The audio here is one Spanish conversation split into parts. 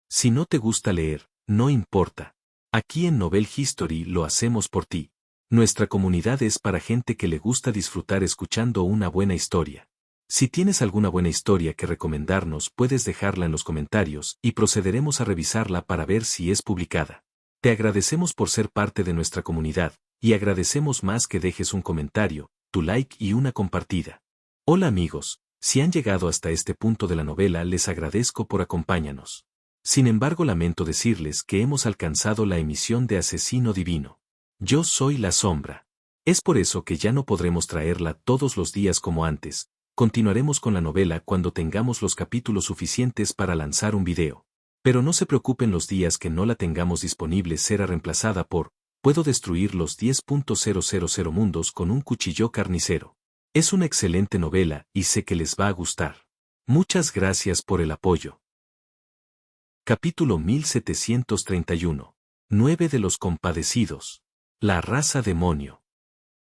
Si no te gusta leer, no importa. Aquí en Novel History lo hacemos por ti. Nuestra comunidad es para gente que le gusta disfrutar escuchando una buena historia. Si tienes alguna buena historia que recomendarnos, puedes dejarla en los comentarios y procederemos a revisarla para ver si es publicada. Te agradecemos por ser parte de nuestra comunidad, y agradecemos más que dejes un comentario, tu like y una compartida. Hola amigos, si han llegado hasta este punto de la novela les agradezco por acompañarnos. Sin embargo, lamento decirles que hemos alcanzado la emisión de Asesino Divino. Yo soy la sombra. Es por eso que ya no podremos traerla todos los días como antes. Continuaremos con la novela cuando tengamos los capítulos suficientes para lanzar un video. Pero no se preocupen, los días que no la tengamos disponible será reemplazada por Puedo destruir los 10.000 mundos con un cuchillo carnicero. Es una excelente novela y sé que les va a gustar. Muchas gracias por el apoyo. Capítulo 1731. 9 de los compadecidos. La raza demonio.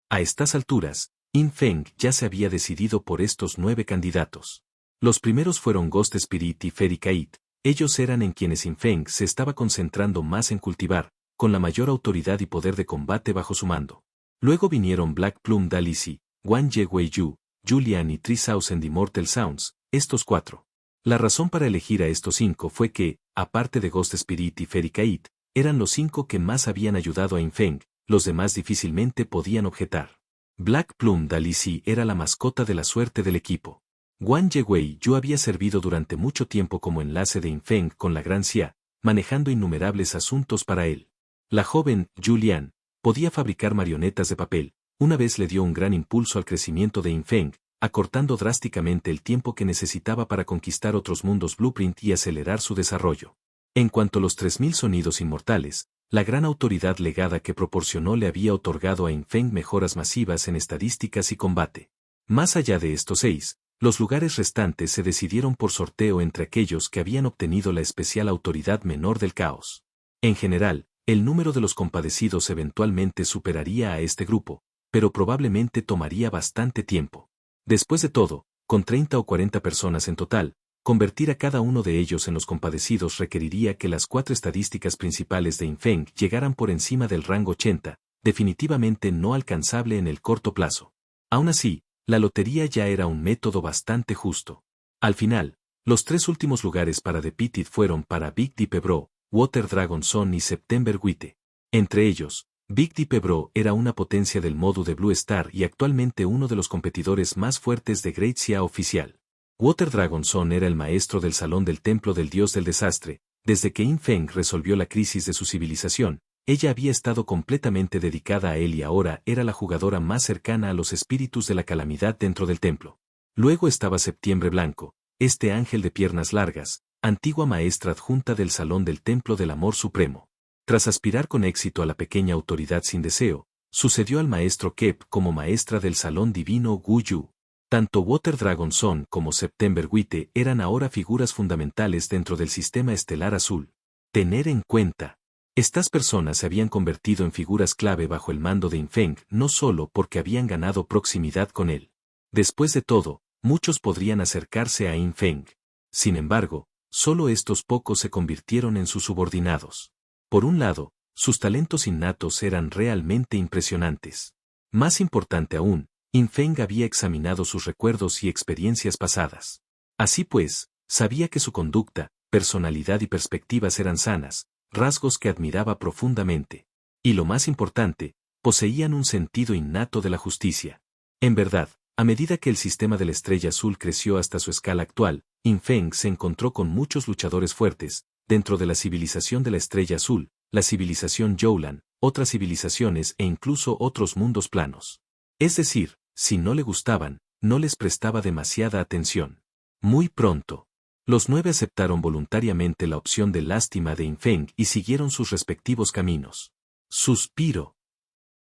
A estas alturas, In Feng ya se había decidido por estos 9 candidatos. Los primeros fueron Ghost Spirit y Fairy Kite. Ellos eran en quienes In Feng se estaba concentrando más en cultivar, con la mayor autoridad y poder de combate bajo su mando. Luego vinieron Black Plum Dalici, Wang Ye Wei-Yu, Julian y 3000 Immortal Sounds, estos 4. La razón para elegir a estos 5 fue que, aparte de Ghost Spirit y Fairy Kite, eran los 5 que más habían ayudado a In Feng, los demás difícilmente podían objetar. Black Plum Dalici era la mascota de la suerte del equipo. Wang Ye Wei-Yu había servido durante mucho tiempo como enlace de In Feng con la Gran Xia, manejando innumerables asuntos para él. La joven, Julian, podía fabricar marionetas de papel. Una vez le dio un gran impulso al crecimiento de In Feng, acortando drásticamente el tiempo que necesitaba para conquistar otros mundos Blueprint y acelerar su desarrollo. En cuanto a los 3000 sonidos inmortales, la gran autoridad legada que proporcionó le había otorgado a In Feng mejoras masivas en estadísticas y combate. Más allá de estos 6, los lugares restantes se decidieron por sorteo entre aquellos que habían obtenido la especial autoridad menor del caos. En general, el número de los compadecidos eventualmente superaría a este grupo, pero probablemente tomaría bastante tiempo. Después de todo, con 30 o 40 personas en total, convertir a cada uno de ellos en los compadecidos requeriría que las 4 estadísticas principales de In Feng llegaran por encima del rango 80, definitivamente no alcanzable en el corto plazo. Aún así, la lotería ya era un método bastante justo. Al final, los 3 últimos lugares para The Pitted fueron para Big Deep Bro, Water Dragon Son y September Wite. Entre ellos, Big Deep Bro era una potencia del modo de Blue Star y actualmente uno de los competidores más fuertes de Great Xia oficial. Water Dragon Son era el maestro del salón del templo del dios del desastre. Desde que In Feng resolvió la crisis de su civilización, ella había estado completamente dedicada a él y ahora era la jugadora más cercana a los espíritus de la calamidad dentro del templo. Luego estaba Septiembre Blanco, este ángel de piernas largas, antigua maestra adjunta del Salón del Templo del Amor Supremo. Tras aspirar con éxito a la pequeña autoridad sin deseo, sucedió al maestro Kep como maestra del Salón Divino Gu Yu. Tanto Water Dragon Son como September Wite eran ahora figuras fundamentales dentro del sistema estelar azul. Tener en cuenta. Estas personas se habían convertido en figuras clave bajo el mando de In Feng no solo porque habían ganado proximidad con él. Después de todo, muchos podrían acercarse a In Feng. Sin embargo, solo estos pocos se convirtieron en sus subordinados. Por un lado, sus talentos innatos eran realmente impresionantes. Más importante aún, In Feng había examinado sus recuerdos y experiencias pasadas. Así pues, sabía que su conducta, personalidad y perspectivas eran sanas, rasgos que admiraba profundamente. Y lo más importante, poseían un sentido innato de la justicia. En verdad, a medida que el sistema de la Estrella Azul creció hasta su escala actual, In Feng se encontró con muchos luchadores fuertes, dentro de la civilización de la Estrella Azul, la civilización Youlan, otras civilizaciones e incluso otros mundos planos. Es decir, si no le gustaban, no les prestaba demasiada atención. Muy pronto, los 9 aceptaron voluntariamente la opción de lástima de In Feng y siguieron sus respectivos caminos. Suspiro.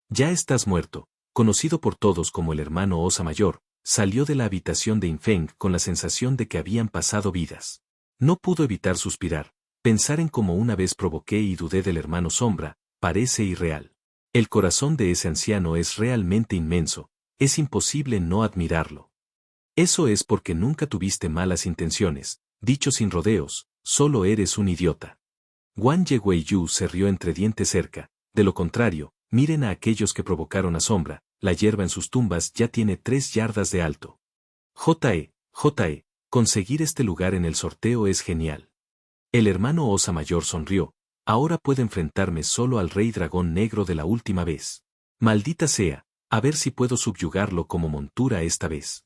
Ya estás muerto, conocido por todos como el hermano Osa Mayor, salió de la habitación de In Feng con la sensación de que habían pasado vidas. No pudo evitar suspirar, pensar en cómo una vez provoqué y dudé del hermano Sombra, parece irreal. El corazón de ese anciano es realmente inmenso, es imposible no admirarlo. Eso es porque nunca tuviste malas intenciones, dicho sin rodeos, solo eres un idiota. Wang Yehuiyu se rió entre dientes cerca. De lo contrario, miren a aquellos que provocaron a Sombra, la hierba en sus tumbas ya tiene 3 yardas de alto. J.E., conseguir este lugar en el sorteo es genial. El hermano Osa Mayor sonrió. Ahora puedo enfrentarme solo al Rey Dragón Negro de la última vez. Maldita sea, a ver si puedo subyugarlo como montura esta vez.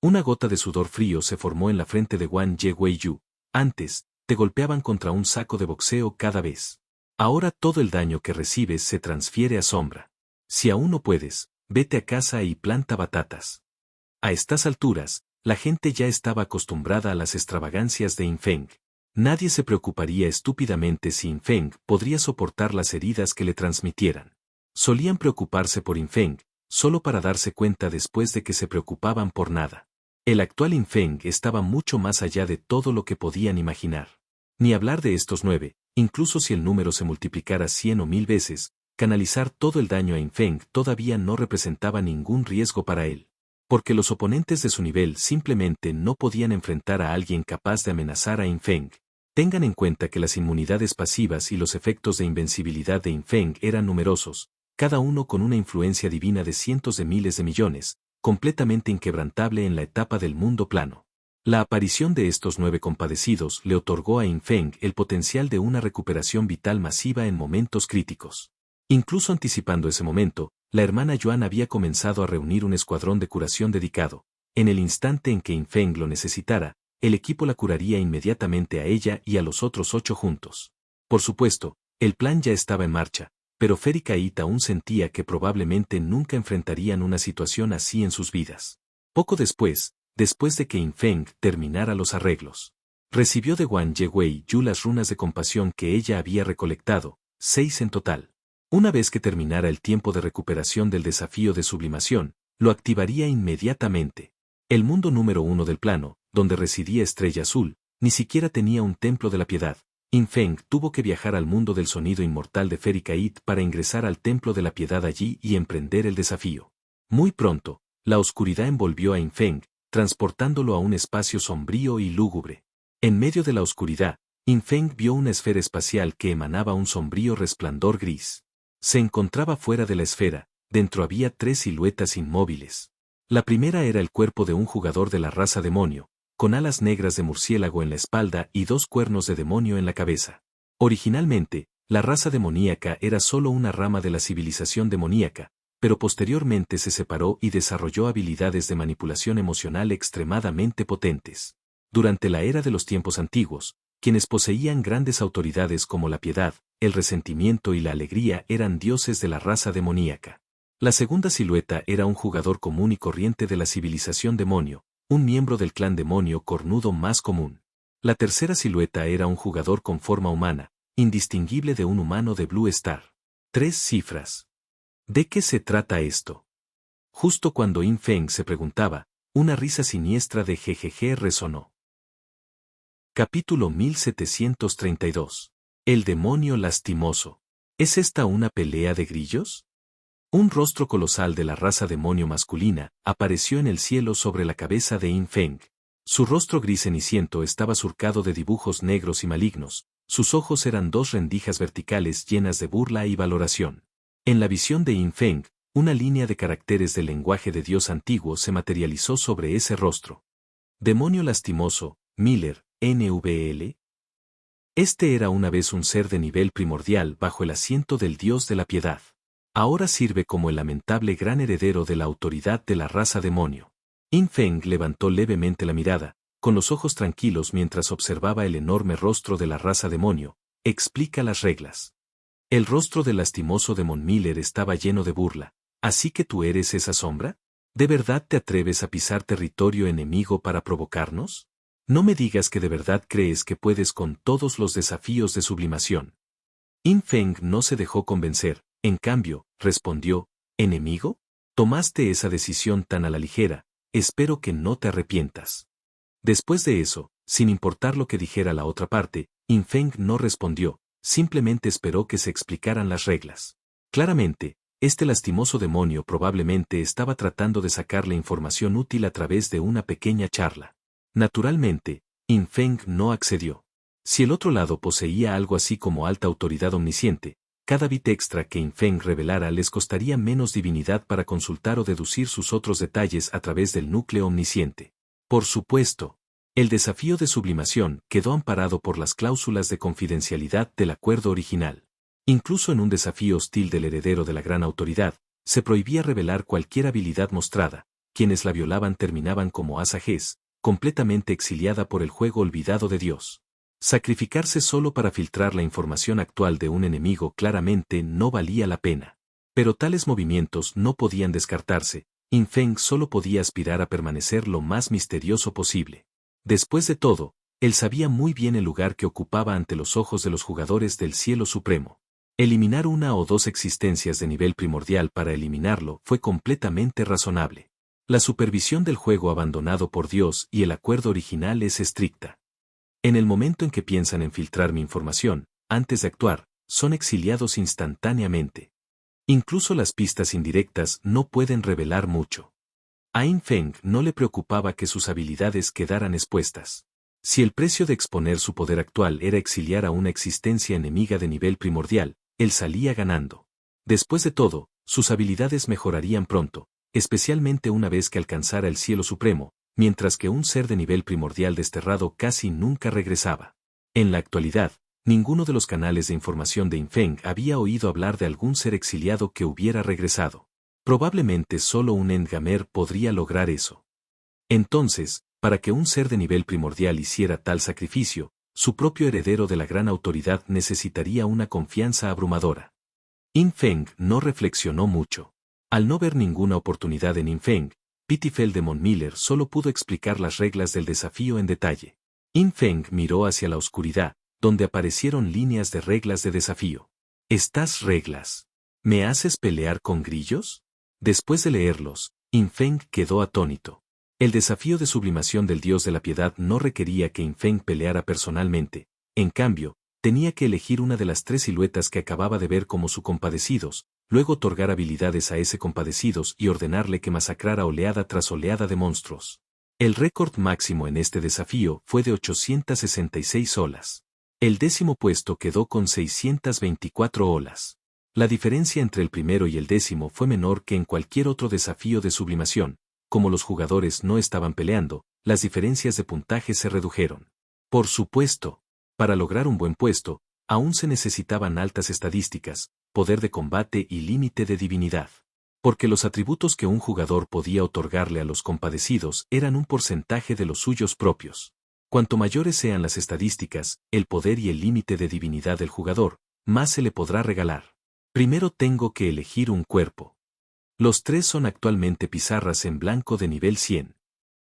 Una gota de sudor frío se formó en la frente de Wang Yehuiyu. Antes, te golpeaban contra un saco de boxeo cada vez. Ahora todo el daño que recibes se transfiere a Sombra. Si aún no puedes, vete a casa y planta batatas. A estas alturas, la gente ya estaba acostumbrada a las extravagancias de Infeng. Nadie se preocuparía estúpidamente si Infeng podría soportar las heridas que le transmitieran. Solían preocuparse por Infeng, solo para darse cuenta después de que se preocupaban por nada. El actual Infeng estaba mucho más allá de todo lo que podían imaginar. Ni hablar de estos 9, incluso si el número se multiplicara 100 o 1000 veces, canalizar todo el daño a Infeng todavía no representaba ningún riesgo para él. Porque los oponentes de su nivel simplemente no podían enfrentar a alguien capaz de amenazar a Infeng. Tengan en cuenta que las inmunidades pasivas y los efectos de invencibilidad de Infeng eran numerosos, cada uno con una influencia divina de cientos de miles de millones, completamente inquebrantable en la etapa del mundo plano. La aparición de estos 9 compadecidos le otorgó a Infeng el potencial de una recuperación vital masiva en momentos críticos. Incluso anticipando ese momento, la hermana Yuan había comenzado a reunir un escuadrón de curación dedicado. En el instante en que Infeng lo necesitara, el equipo la curaría inmediatamente a ella y a los otros 8 juntos. Por supuesto, el plan ya estaba en marcha, pero Feri Kait aún sentía que probablemente nunca enfrentarían una situación así en sus vidas. Poco después de que Infeng terminara los arreglos, recibió de Wang Yehuiyu las runas de compasión que ella había recolectado, 6 en total. Una vez que terminara el tiempo de recuperación del desafío de sublimación, lo activaría inmediatamente. El mundo número 1 del plano, donde residía Estrella Azul, ni siquiera tenía un templo de la piedad. Infeng tuvo que viajar al mundo del sonido inmortal de Feri Kait para ingresar al templo de la piedad allí y emprender el desafío. Muy pronto, la oscuridad envolvió a Infeng, transportándolo a un espacio sombrío y lúgubre. En medio de la oscuridad, Infeng vio una esfera espacial que emanaba un sombrío resplandor gris. Se encontraba fuera de la esfera, dentro había 3 siluetas inmóviles. La primera era el cuerpo de un jugador de la raza demonio, con alas negras de murciélago en la espalda y 2 cuernos de demonio en la cabeza. Originalmente, la raza demoníaca era solo una rama de la civilización demoníaca, pero posteriormente se separó y desarrolló habilidades de manipulación emocional extremadamente potentes. Durante la era de los tiempos antiguos, quienes poseían grandes autoridades como la piedad, el resentimiento y la alegría eran dioses de la raza demoníaca. La segunda silueta era un jugador común y corriente de la civilización demonio, un miembro del clan demonio cornudo más común. La tercera silueta era un jugador con forma humana, indistinguible de un humano de Blue Star. 3 cifras. ¿De qué se trata esto? Justo cuando Infeng se preguntaba, una risa siniestra de jejeje resonó. Capítulo 1732. El demonio lastimoso. ¿Es esta una pelea de grillos? Un rostro colosal de la raza demonio masculina apareció en el cielo sobre la cabeza de Infeng. Su rostro gris ceniciento estaba surcado de dibujos negros y malignos, sus ojos eran 2 rendijas verticales llenas de burla y valoración. En la visión de Infeng, una línea de caracteres del lenguaje de Dios antiguo se materializó sobre ese rostro. Demonio lastimoso, Miller, NVL. Este era una vez un ser de nivel primordial bajo el asiento del Dios de la piedad. Ahora sirve como el lamentable gran heredero de la autoridad de la raza demonio. Infeng levantó levemente la mirada, con los ojos tranquilos mientras observaba el enorme rostro de la raza demonio. Explica las reglas. El rostro del lastimoso Demon Miller estaba lleno de burla. ¿Así que tú eres esa sombra? ¿De verdad te atreves a pisar territorio enemigo para provocarnos? No me digas que de verdad crees que puedes con todos los desafíos de sublimación. Infeng no se dejó convencer. En cambio, respondió, ¿enemigo? Tomaste esa decisión tan a la ligera, espero que no te arrepientas. Después de eso, sin importar lo que dijera la otra parte, Infeng no respondió, simplemente esperó que se explicaran las reglas. Claramente, este lastimoso demonio probablemente estaba tratando de sacarle información útil a través de una pequeña charla. Naturalmente, Infeng no accedió. Si el otro lado poseía algo así como alta autoridad omnisciente, cada bit extra que Infeng revelara les costaría menos divinidad para consultar o deducir sus otros detalles a través del núcleo omnisciente. Por supuesto, el desafío de sublimación quedó amparado por las cláusulas de confidencialidad del acuerdo original. Incluso en un desafío hostil del heredero de la gran autoridad, se prohibía revelar cualquier habilidad mostrada. Quienes la violaban terminaban como Asa Ges, completamente exiliada por el juego olvidado de Dios. Sacrificarse solo para filtrar la información actual de un enemigo claramente no valía la pena. Pero tales movimientos no podían descartarse. Infeng solo podía aspirar a permanecer lo más misterioso posible. Después de todo, él sabía muy bien el lugar que ocupaba ante los ojos de los jugadores del Cielo Supremo. Eliminar una o dos existencias de nivel primordial para eliminarlo fue completamente razonable. La supervisión del juego abandonado por Dios y el acuerdo original es estricta. En el momento en que piensan en filtrar mi información, antes de actuar, son exiliados instantáneamente. Incluso las pistas indirectas no pueden revelar mucho. A Infeng no le preocupaba que sus habilidades quedaran expuestas. Si el precio de exponer su poder actual era exiliar a una existencia enemiga de nivel primordial, él salía ganando. Después de todo, sus habilidades mejorarían pronto, especialmente una vez que alcanzara el Cielo Supremo, mientras que un ser de nivel primordial desterrado casi nunca regresaba. En la actualidad, ninguno de los canales de información de Infeng había oído hablar de algún ser exiliado que hubiera regresado. Probablemente solo un Endgamer podría lograr eso. Entonces, para que un ser de nivel primordial hiciera tal sacrificio, su propio heredero de la gran autoridad necesitaría una confianza abrumadora. Infeng no reflexionó mucho. Al no ver ninguna oportunidad en Infeng, Pittifeld de Miller solo pudo explicar las reglas del desafío en detalle. Infeng miró hacia la oscuridad, donde aparecieron líneas de reglas de desafío. ¿Estas reglas? ¿Me haces pelear con grillos? Después de leerlos, Infeng quedó atónito. El desafío de sublimación del dios de la piedad no requería que Infeng peleara personalmente, en cambio, tenía que elegir una de las tres siluetas que acababa de ver como su compadecidos, luego otorgar habilidades a ese compadecidos y ordenarle que masacrara oleada tras oleada de monstruos. El récord máximo en este desafío fue de 866 olas. El 10º puesto quedó con 624 olas. La diferencia entre el primero y el 10º fue menor que en cualquier otro desafío de sublimación. Como los jugadores no estaban peleando, las diferencias de puntaje se redujeron. Por supuesto, para lograr un buen puesto, aún se necesitaban altas estadísticas, poder de combate y límite de divinidad. Porque los atributos que un jugador podía otorgarle a los compadecidos eran un porcentaje de los suyos propios. Cuanto mayores sean las estadísticas, el poder y el límite de divinidad del jugador, más se le podrá regalar. Primero tengo que elegir un cuerpo. Los tres son actualmente pizarras en blanco de nivel 100.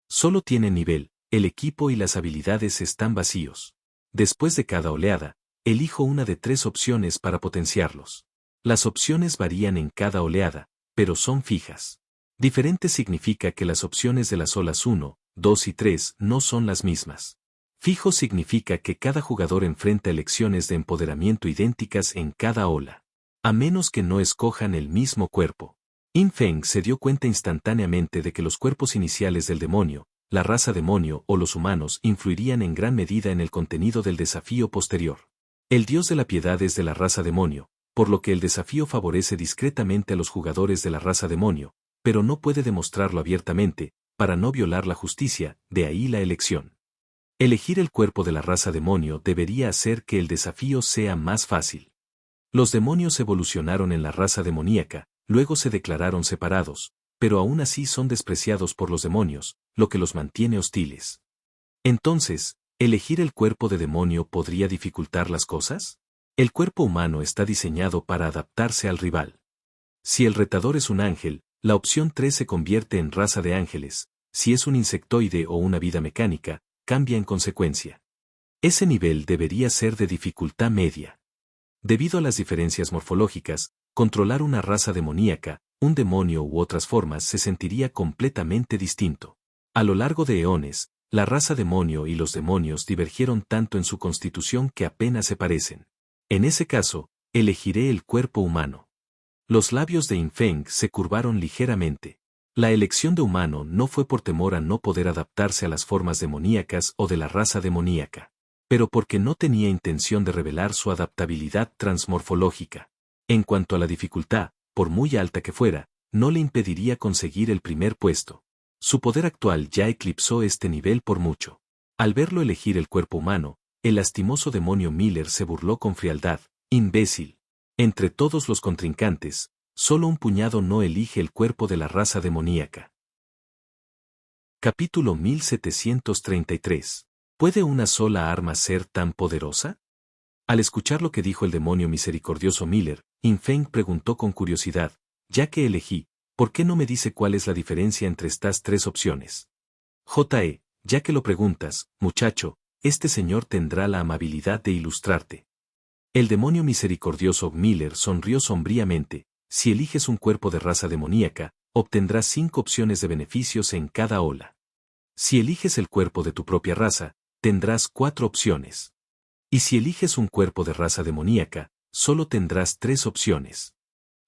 Solo tienen nivel, el equipo y las habilidades están vacíos. Después de cada oleada, elijo una de tres opciones para potenciarlos. Las opciones varían en cada oleada, pero son fijas. Diferente significa que las opciones de las olas 1, 2 y 3 no son las mismas. Fijo significa que cada jugador enfrenta elecciones de empoderamiento idénticas en cada ola. A menos que no escojan el mismo cuerpo. Infeng se dio cuenta instantáneamente de que los cuerpos iniciales del demonio, la raza demonio o los humanos influirían en gran medida en el contenido del desafío posterior. El dios de la piedad es de la raza demonio, por lo que el desafío favorece discretamente a los jugadores de la raza demonio, pero no puede demostrarlo abiertamente, para no violar la justicia, de ahí la elección. Elegir el cuerpo de la raza demonio debería hacer que el desafío sea más fácil. Los demonios evolucionaron en la raza demoníaca, luego se declararon separados, pero aún así son despreciados por los demonios, lo que los mantiene hostiles. Entonces, ¿elegir el cuerpo de demonio podría dificultar las cosas? El cuerpo humano está diseñado para adaptarse al rival. Si el retador es un ángel, la opción 3 se convierte en raza de ángeles, si es un insectoide o una vida mecánica, cambia en consecuencia. Ese nivel debería ser de dificultad media. Debido a las diferencias morfológicas, controlar una raza demoníaca, un demonio u otras formas se sentiría completamente distinto. A lo largo de eones, la raza demonio y los demonios divergieron tanto en su constitución que apenas se parecen. En ese caso, elegiré el cuerpo humano. Los labios de Infeng se curvaron ligeramente. La elección de humano no fue por temor a no poder adaptarse a las formas demoníacas o de la raza demoníaca. pero porque no tenía intención de revelar su adaptabilidad transmorfológica. En cuanto a la dificultad, por muy alta que fuera, no le impediría conseguir el primer puesto. Su poder actual ya eclipsó este nivel por mucho. Al verlo elegir el cuerpo humano, el lastimoso demonio Miller se burló con frialdad. Imbécil. Entre todos los contrincantes, solo un puñado no elige el cuerpo de la raza demoníaca. Capítulo 1733. ¿Puede una sola arma ser tan poderosa? Al escuchar lo que dijo el demonio misericordioso Miller, In Feng preguntó con curiosidad, ya que elegí, ¿por qué no me dice cuál es la diferencia entre estas tres opciones? Ya que lo preguntas, muchacho, este señor tendrá la amabilidad de ilustrarte. El demonio misericordioso Miller sonrió sombríamente. Si eliges un cuerpo de raza demoníaca, obtendrás 5 opciones de beneficios en cada ola. Si eliges el cuerpo de tu propia raza, tendrás 4 opciones. Y si eliges un cuerpo de raza demoníaca, solo tendrás 3 opciones.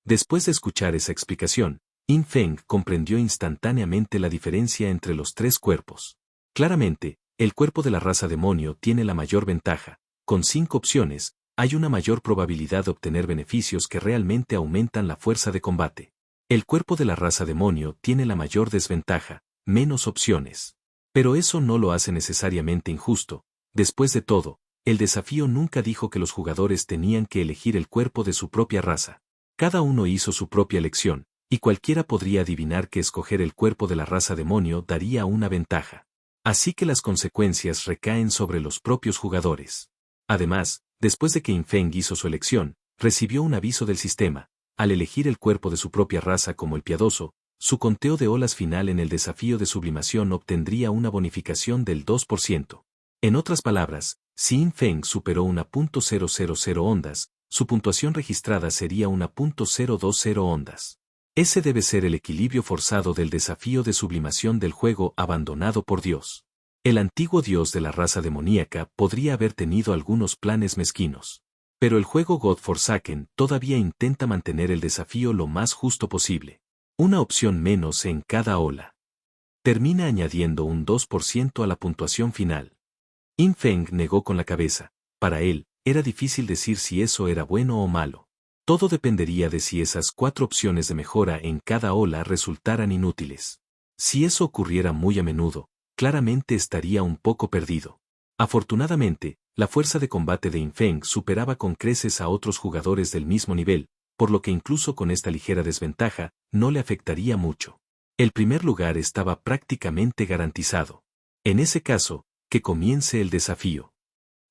Después de escuchar esa explicación, In Feng comprendió instantáneamente la diferencia entre los 3 cuerpos. Claramente, el cuerpo de la raza demonio tiene la mayor ventaja. Con 5 opciones, hay una mayor probabilidad de obtener beneficios que realmente aumentan la fuerza de combate. El cuerpo de la raza demonio tiene la mayor desventaja, menos opciones. Pero eso no lo hace necesariamente injusto. Después de todo, el desafío nunca dijo que los jugadores tenían que elegir el cuerpo de su propia raza. Cada uno hizo su propia elección, y cualquiera podría adivinar que escoger el cuerpo de la raza demonio daría una ventaja. Así que las consecuencias recaen sobre los propios jugadores. Además, después de que In Feng hizo su elección, recibió un aviso del sistema. Al elegir el cuerpo de su propia raza como el piadoso, su conteo de olas final en el desafío de sublimación obtendría una bonificación del 2%. En otras palabras, si In Feng superó una .000 ondas, su puntuación registrada sería una .020 ondas. Ese debe ser el equilibrio forzado del desafío de sublimación del juego abandonado por Dios. El antiguo dios de la raza demoníaca podría haber tenido algunos planes mezquinos. Pero el juego God Forsaken todavía intenta mantener el desafío lo más justo posible. Una opción menos en cada ola. Termina añadiendo un 2% a la puntuación final. In Feng negó con la cabeza. Para él, era difícil decir si eso era bueno o malo. Todo dependería de si esas 4 opciones de mejora en cada ola resultaran inútiles. Si eso ocurriera muy a menudo, claramente estaría un poco perdido. Afortunadamente, la fuerza de combate de In Feng superaba con creces a otros jugadores del mismo nivel, por lo que incluso con esta ligera desventaja, no le afectaría mucho. El primer lugar estaba prácticamente garantizado. En ese caso, que comience el desafío.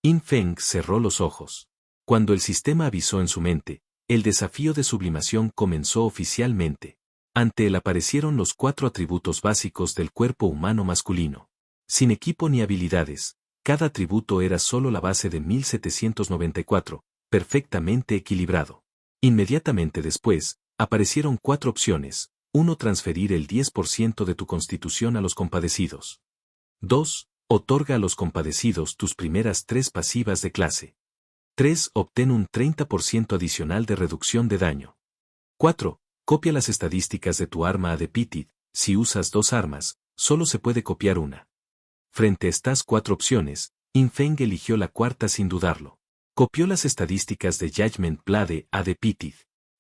In Feng cerró los ojos. Cuando el sistema avisó en su mente, el desafío de sublimación comenzó oficialmente. Ante él aparecieron los 4 atributos básicos del cuerpo humano masculino. Sin equipo ni habilidades, cada atributo era solo la base de 1794, perfectamente equilibrado. Inmediatamente después, aparecieron 4 opciones. 1. Transferir el 10% de tu constitución a los compadecidos. 2. Otorga a los compadecidos tus primeras 3 pasivas de clase. 3. Obtén un 30% adicional de reducción de daño. 4. Copia las estadísticas de tu arma Adepitid. Si usas 2 armas, solo se puede copiar una. Frente a estas 4 opciones, In Feng eligió la cuarta sin dudarlo. Copió las estadísticas de Judgment Blade Adepitid.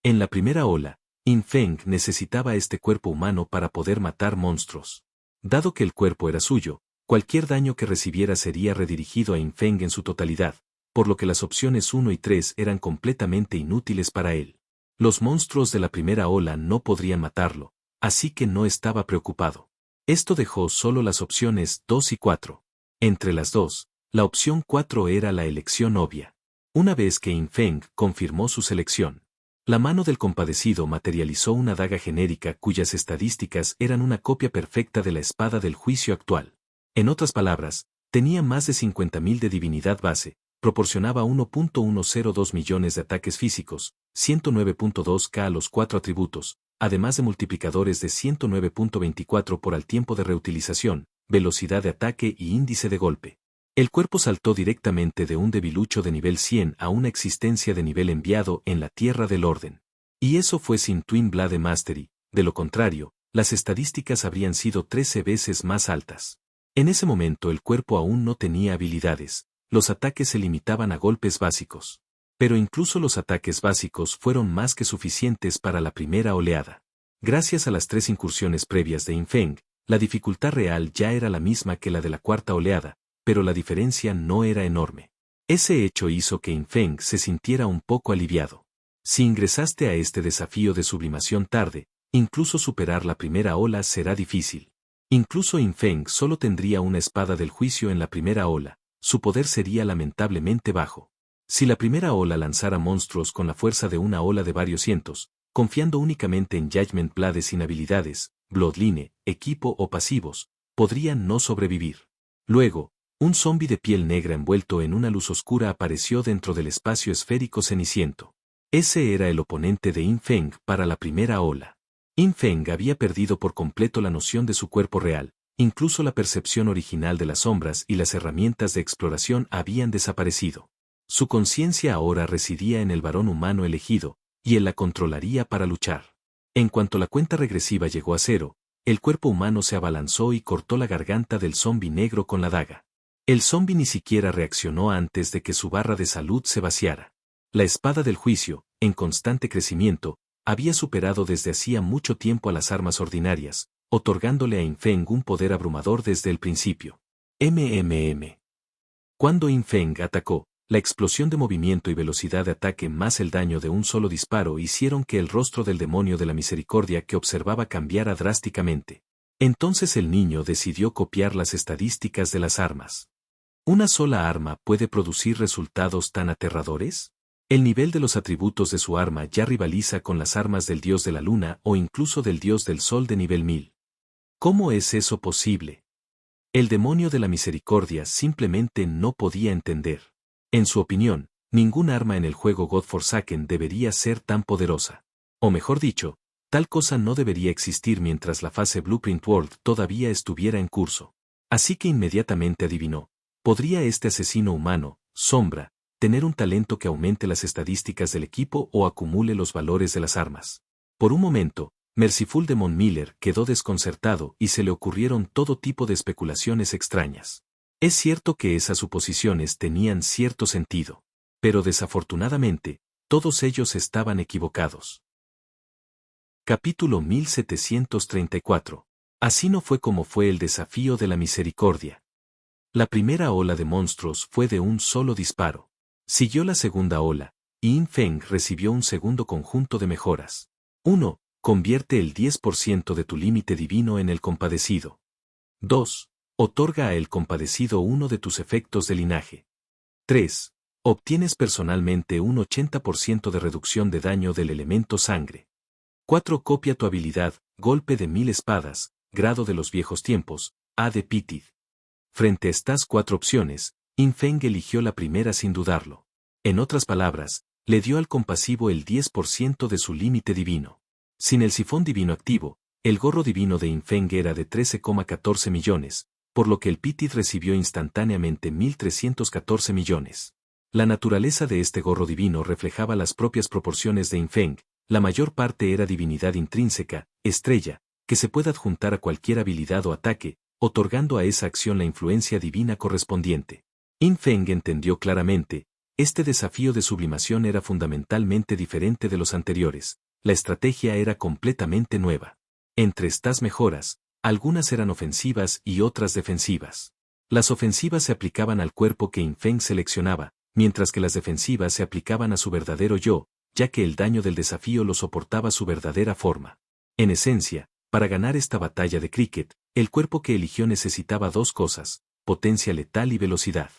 En la primera ola, In Feng necesitaba este cuerpo humano para poder matar monstruos. Dado que el cuerpo era suyo, cualquier daño que recibiera sería redirigido a In Feng en su totalidad, por lo que las opciones 1 y 3 eran completamente inútiles para él. Los monstruos de la primera ola no podrían matarlo, así que no estaba preocupado. Esto dejó solo las opciones 2 y 4. Entre las dos, la opción 4 era la elección obvia. Una vez que In Feng confirmó su selección, la mano del compadecido materializó una daga genérica cuyas estadísticas eran una copia perfecta de la espada del juicio actual. En otras palabras, tenía más de 50.000 de divinidad base, proporcionaba 1.102 millones de ataques físicos, 109.2k a los 4 atributos, además de multiplicadores de 109.24 por al tiempo de reutilización, velocidad de ataque y índice de golpe. El cuerpo saltó directamente de un debilucho de nivel 100 a una existencia de nivel enviado en la Tierra del Orden. Y eso fue sin Twin Blade Mastery, de lo contrario, las estadísticas habrían sido 13 veces más altas. En ese momento el cuerpo aún no tenía habilidades, los ataques se limitaban a golpes básicos. Pero incluso los ataques básicos fueron más que suficientes para la primera oleada. Gracias a las 3 incursiones previas de Infeng, la dificultad real ya era la misma que la de la cuarta oleada, pero la diferencia no era enorme. Ese hecho hizo que Infeng se sintiera un poco aliviado. Si ingresaste a este desafío de sublimación tarde, incluso superar la primera ola será difícil. Incluso Infeng solo tendría una espada del juicio en la primera ola, su poder sería lamentablemente bajo. Si la primera ola lanzara monstruos con la fuerza de una ola de varios cientos, confiando únicamente en Judgment Blade sin habilidades, Bloodline, equipo o pasivos, podrían no sobrevivir. Luego, un zombi de piel negra envuelto en una luz oscura apareció dentro del espacio esférico ceniciento. Ese era el oponente de Infeng para la primera ola. Infeng había perdido por completo la noción de su cuerpo real, incluso la percepción original de las sombras y las herramientas de exploración habían desaparecido. Su conciencia ahora residía en el varón humano elegido, y él la controlaría para luchar. En cuanto la cuenta regresiva llegó a 0, el cuerpo humano se abalanzó y cortó la garganta del zombi negro con la daga. El zombi ni siquiera reaccionó antes de que su barra de salud se vaciara. La espada del juicio, en constante crecimiento, había superado desde hacía mucho tiempo a las armas ordinarias, otorgándole a Infeng un poder abrumador desde el principio. Cuando Infeng atacó, la explosión de movimiento y velocidad de ataque más el daño de un solo disparo hicieron que el rostro del demonio de la misericordia que observaba cambiara drásticamente. Entonces el niño decidió copiar las estadísticas de las armas. ¿Una sola arma puede producir resultados tan aterradores? El nivel de los atributos de su arma ya rivaliza con las armas del dios de la luna o incluso del dios del sol de nivel 1000. ¿Cómo es eso posible? El demonio de la misericordia simplemente no podía entender. En su opinión, ningún arma en el juego God Forsaken debería ser tan poderosa. O mejor dicho, tal cosa no debería existir mientras la fase Blueprint World todavía estuviera en curso. Así que inmediatamente adivinó, ¿podría este asesino humano, Sombra, tener un talento que aumente las estadísticas del equipo o acumule los valores de las armas? Por un momento, Merciful Demon Miller quedó desconcertado y se le ocurrieron todo tipo de especulaciones extrañas. Es cierto que esas suposiciones tenían cierto sentido, pero desafortunadamente, todos ellos estaban equivocados. Capítulo 1734. Así no fue como fue el desafío de la misericordia. La primera ola de monstruos fue de un solo disparo. Siguió la segunda ola, y Infeng recibió un segundo conjunto de mejoras. 1. Convierte el 10% de tu límite divino en el compadecido. 2. Otorga a el compadecido uno de tus efectos de linaje. 3. Obtienes personalmente un 80% de reducción de daño del elemento sangre. 4. Copia tu habilidad, golpe de 1000 espadas, grado de los viejos tiempos, A de Pitid. Frente a estas 4 opciones, Infeng eligió la primera sin dudarlo. En otras palabras, le dio al compasivo el 10% de su límite divino. Sin el sifón divino activo, el gorro divino de Infeng era de 13,14 millones, por lo que el Pitid recibió instantáneamente 1.314 millones. La naturaleza de este gorro divino reflejaba las propias proporciones de Infeng, la mayor parte era divinidad intrínseca, estrella, que se puede adjuntar a cualquier habilidad o ataque, otorgando a esa acción la influencia divina correspondiente. Infeng entendió claramente, este desafío de sublimación era fundamentalmente diferente de los anteriores, la estrategia era completamente nueva. Entre estas mejoras, algunas eran ofensivas y otras defensivas. Las ofensivas se aplicaban al cuerpo que Infeng seleccionaba, mientras que las defensivas se aplicaban a su verdadero yo, ya que el daño del desafío lo soportaba su verdadera forma. En esencia, para ganar esta batalla de cricket, el cuerpo que eligió necesitaba 2 cosas, potencia letal y velocidad.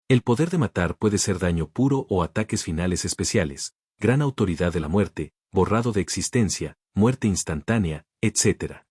El poder de matar puede ser daño puro o ataques finales especiales, gran autoridad de la muerte, borrado de existencia, muerte instantánea, etc.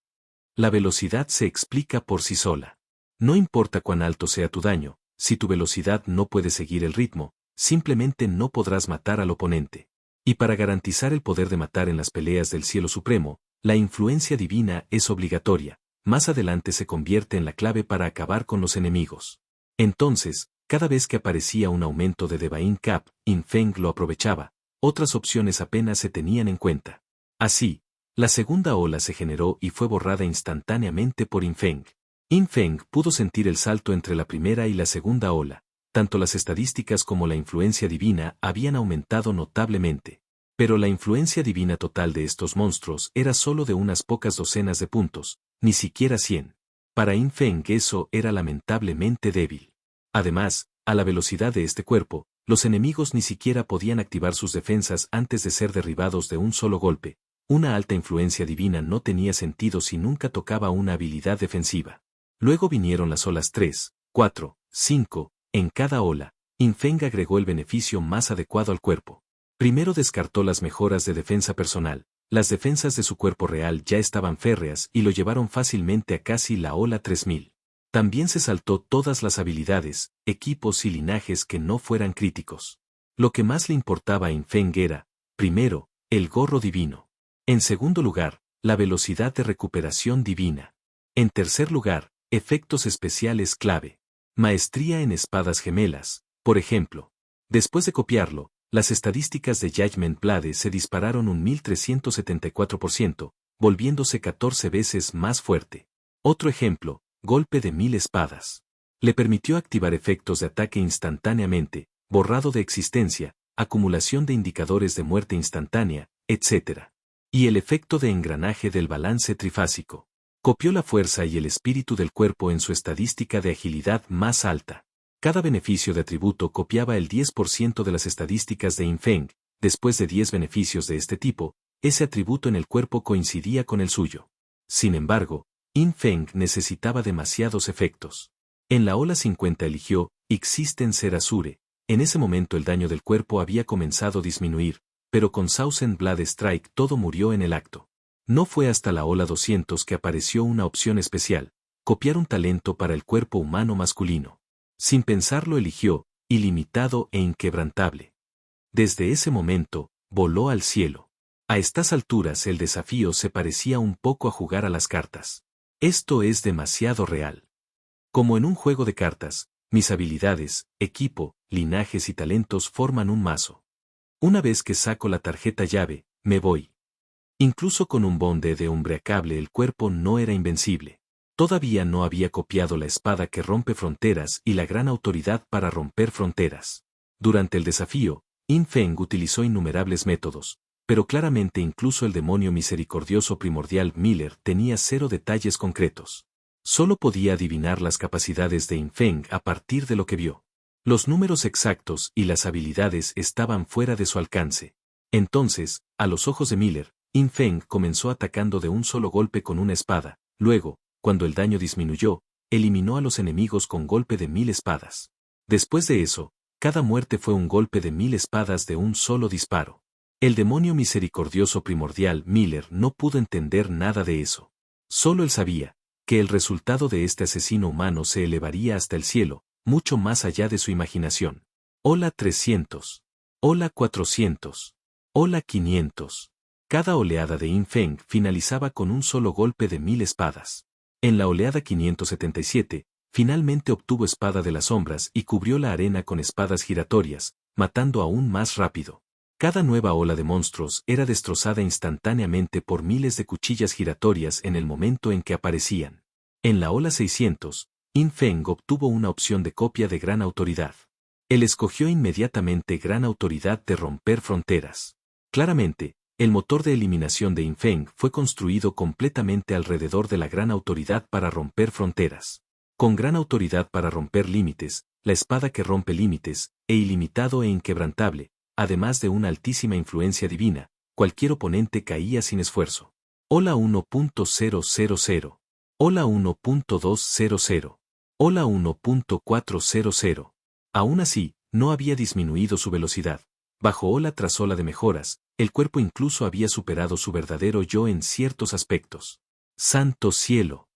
La velocidad se explica por sí sola. No importa cuán alto sea tu daño, si tu velocidad no puede seguir el ritmo, simplemente no podrás matar al oponente. Y para garantizar el poder de matar en las peleas del cielo supremo, la influencia divina es obligatoria, más adelante se convierte en la clave para acabar con los enemigos. Entonces, cada vez que aparecía un aumento de Divine Cap, Infeng lo aprovechaba, otras opciones apenas se tenían en cuenta. Así, la segunda ola se generó y fue borrada instantáneamente por Infeng. Infeng pudo sentir el salto entre la primera y la segunda ola, tanto las estadísticas como la influencia divina habían aumentado notablemente. Pero la influencia divina total de estos monstruos era solo de unas pocas docenas de puntos, ni siquiera 100. Para Yin Feng eso era lamentablemente débil. Además, a la velocidad de este cuerpo, los enemigos ni siquiera podían activar sus defensas antes de ser derribados de un solo golpe. Una alta influencia divina no tenía sentido si nunca tocaba una habilidad defensiva. Luego vinieron las olas 3, 4, 5, en cada ola, Yin Feng agregó el beneficio más adecuado al cuerpo. Primero descartó las mejoras de defensa personal. Las defensas de su cuerpo real ya estaban férreas y lo llevaron fácilmente a casi la ola 3000. También se saltó todas las habilidades, equipos y linajes que no fueran críticos. Lo que más le importaba a Yin Feng era, primero, el gorro divino. En segundo lugar, la velocidad de recuperación divina. En tercer lugar, efectos especiales clave. Maestría en espadas gemelas, por ejemplo. Después de copiarlo, las estadísticas de Judgment Blade se dispararon un 1374%, volviéndose 14 veces más fuerte. Otro ejemplo, golpe de 1000 espadas. Le permitió activar efectos de ataque instantáneamente, borrado de existencia, acumulación de indicadores de muerte instantánea, etc. Y el efecto de engranaje del balance trifásico. Copió la fuerza y el espíritu del cuerpo en su estadística de agilidad más alta. Cada beneficio de atributo copiaba el 10% de las estadísticas de Yin Feng. Después de 10 beneficios de este tipo, ese atributo en el cuerpo coincidía con el suyo. Sin embargo, Yin Feng necesitaba demasiados efectos. En la ola 50 eligió Ixisten Ser Azure. En ese momento el daño del cuerpo había comenzado a disminuir, pero con Thousand Blade Strike todo murió en el acto. No fue hasta la ola 200 que apareció una opción especial, copiar un talento para el cuerpo humano masculino. Sin pensarlo eligió, ilimitado e inquebrantable. Desde ese momento, voló al cielo. A estas alturas el desafío se parecía un poco a jugar a las cartas. Esto es demasiado real. Como en un juego de cartas, mis habilidades, equipo, linajes y talentos forman un mazo. Una vez que saco la tarjeta llave, me voy. Incluso con un bonde de Umbriacable el cuerpo no era invencible. Todavía no había copiado la espada que rompe fronteras y la gran autoridad para romper fronteras. Durante el desafío, Yin Feng utilizó innumerables métodos, pero claramente incluso el demonio misericordioso primordial Miller tenía 0 detalles concretos. Solo podía adivinar las capacidades de Yin Feng a partir de lo que vio. Los números exactos y las habilidades estaban fuera de su alcance. Entonces, a los ojos de Miller, Yin Feng comenzó atacando de un solo golpe con una espada. Luego, cuando el daño disminuyó, eliminó a los enemigos con golpe de 1000 espadas. Después de eso, cada muerte fue un golpe de 1000 espadas de un solo disparo. El demonio misericordioso primordial Miller no pudo entender nada de eso. Solo él sabía que el resultado de este asesino humano se elevaría hasta el cielo, mucho más allá de su imaginación. Ola 300. Ola 400. Ola 500. Cada oleada de Yin Feng finalizaba con un solo golpe de 1000 espadas. En la oleada 577, finalmente obtuvo Espada de las Sombras y cubrió la arena con espadas giratorias, matando aún más rápido. Cada nueva ola de monstruos era destrozada instantáneamente por miles de cuchillas giratorias en el momento en que aparecían. En la ola 600, Yin Feng obtuvo una opción de copia de Gran Autoridad. Él escogió inmediatamente Gran Autoridad de romper fronteras. Claramente, el motor de eliminación de Yin Feng fue construido completamente alrededor de la Gran Autoridad para romper fronteras. Con Gran Autoridad para romper límites, la espada que rompe límites, e ilimitado e inquebrantable, además de una altísima influencia divina, cualquier oponente caía sin esfuerzo. Ola 1.000. Ola 1.200. Ola 1.400. Aún así, no había disminuido su velocidad. Bajo ola tras ola de mejoras, el cuerpo incluso había superado su verdadero yo en ciertos aspectos. ¡Santo cielo!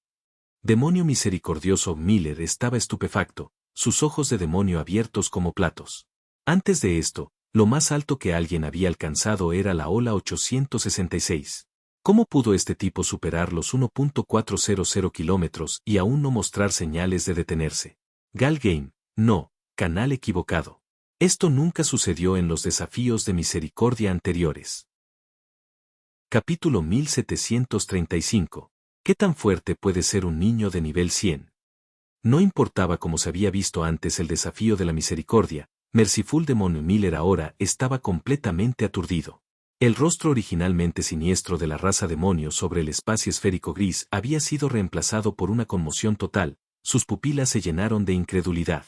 Demonio misericordioso Miller estaba estupefacto, sus ojos de demonio abiertos como platos. Antes de esto, lo más alto que alguien había alcanzado era la ola 866. ¿Cómo pudo este tipo superar los 1.400 kilómetros y aún no mostrar señales de detenerse? Gal Game, no, canal equivocado. Esto nunca sucedió en los desafíos de misericordia anteriores. Capítulo 1735. ¿Qué tan fuerte puede ser un niño de nivel 100? No importaba cómo se había visto antes el desafío de la misericordia, Merciful Demon Miller ahora estaba completamente aturdido. El rostro originalmente siniestro de la raza demonio sobre el espacio esférico gris había sido reemplazado por una conmoción total, sus pupilas se llenaron de incredulidad.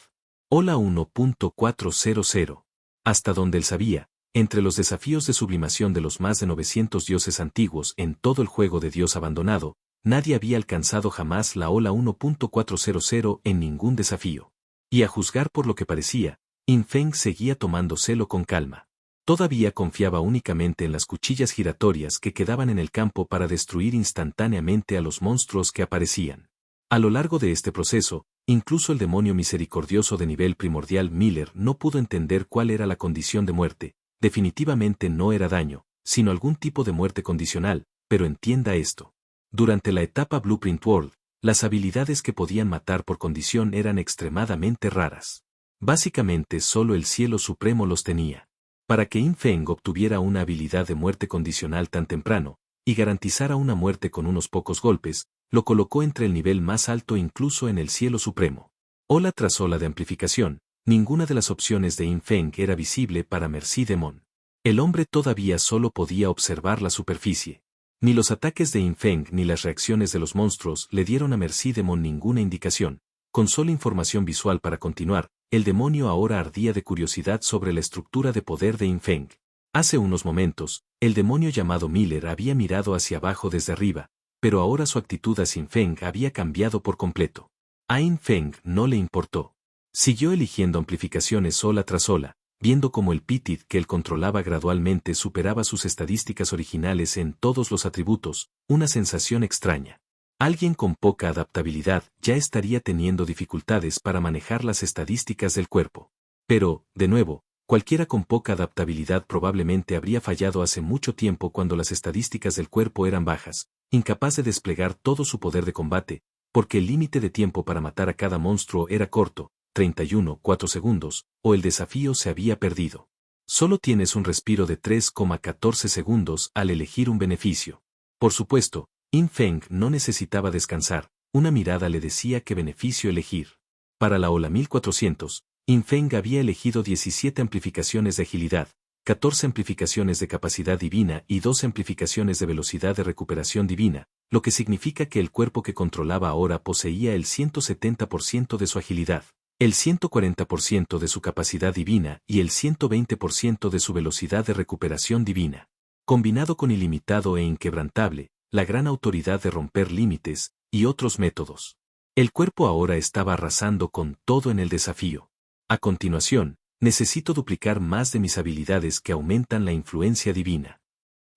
Hola 1.400. Hasta donde él sabía, entre los desafíos de sublimación de los más de 900 dioses antiguos en todo el juego de Dios abandonado, nadie había alcanzado jamás la Ola 1.400 en ningún desafío. Y a juzgar por lo que parecía, In Feng seguía tomándoselo con calma. Todavía confiaba únicamente en las cuchillas giratorias que quedaban en el campo para destruir instantáneamente a los monstruos que aparecían. A lo largo de este proceso, incluso el demonio misericordioso de nivel primordial Miller no pudo entender cuál era la condición de muerte. Definitivamente no era daño, sino algún tipo de muerte condicional, pero entienda esto. Durante la etapa Blueprint World, las habilidades que podían matar por condición eran extremadamente raras. Básicamente solo el Cielo Supremo los tenía. Para que In Feng obtuviera una habilidad de muerte condicional tan temprano, y garantizara una muerte con unos pocos golpes, lo colocó entre el nivel más alto incluso en el Cielo Supremo. Ola tras ola de amplificación, ninguna de las opciones de In Feng era visible para Merci Demon. El hombre todavía solo podía observar la superficie. Ni los ataques de In Feng ni las reacciones de los monstruos le dieron a Merci Demon ninguna indicación. Con sola información visual para continuar, el demonio ahora ardía de curiosidad sobre la estructura de poder de In Feng. Hace unos momentos, el demonio llamado Miller había mirado hacia abajo desde arriba, pero ahora su actitud hacia In Feng había cambiado por completo. A In Feng no le importó. Siguió eligiendo amplificaciones ola tras ola, viendo cómo el Pitid que él controlaba gradualmente superaba sus estadísticas originales en todos los atributos, una sensación extraña. Alguien con poca adaptabilidad ya estaría teniendo dificultades para manejar las estadísticas del cuerpo. Pero, de nuevo, cualquiera con poca adaptabilidad probablemente habría fallado hace mucho tiempo cuando las estadísticas del cuerpo eran bajas, incapaz de desplegar todo su poder de combate, porque el límite de tiempo para matar a cada monstruo era corto, 31,4 segundos, o el desafío se había perdido. Solo tienes un respiro de 3,14 segundos al elegir un beneficio. Por supuesto, In Feng no necesitaba descansar, una mirada le decía qué beneficio elegir. Para la Ola 1400, In Feng había elegido 17 amplificaciones de agilidad, 14 amplificaciones de capacidad divina y 2 amplificaciones de velocidad de recuperación divina, lo que significa que el cuerpo que controlaba ahora poseía el 170% de su agilidad, el 140% de su capacidad divina y el 120% de su velocidad de recuperación divina. Combinado con ilimitado e inquebrantable, la gran autoridad de romper límites, y otros métodos. El cuerpo ahora estaba arrasando con todo en el desafío. A continuación, necesito duplicar más de mis habilidades que aumentan la influencia divina.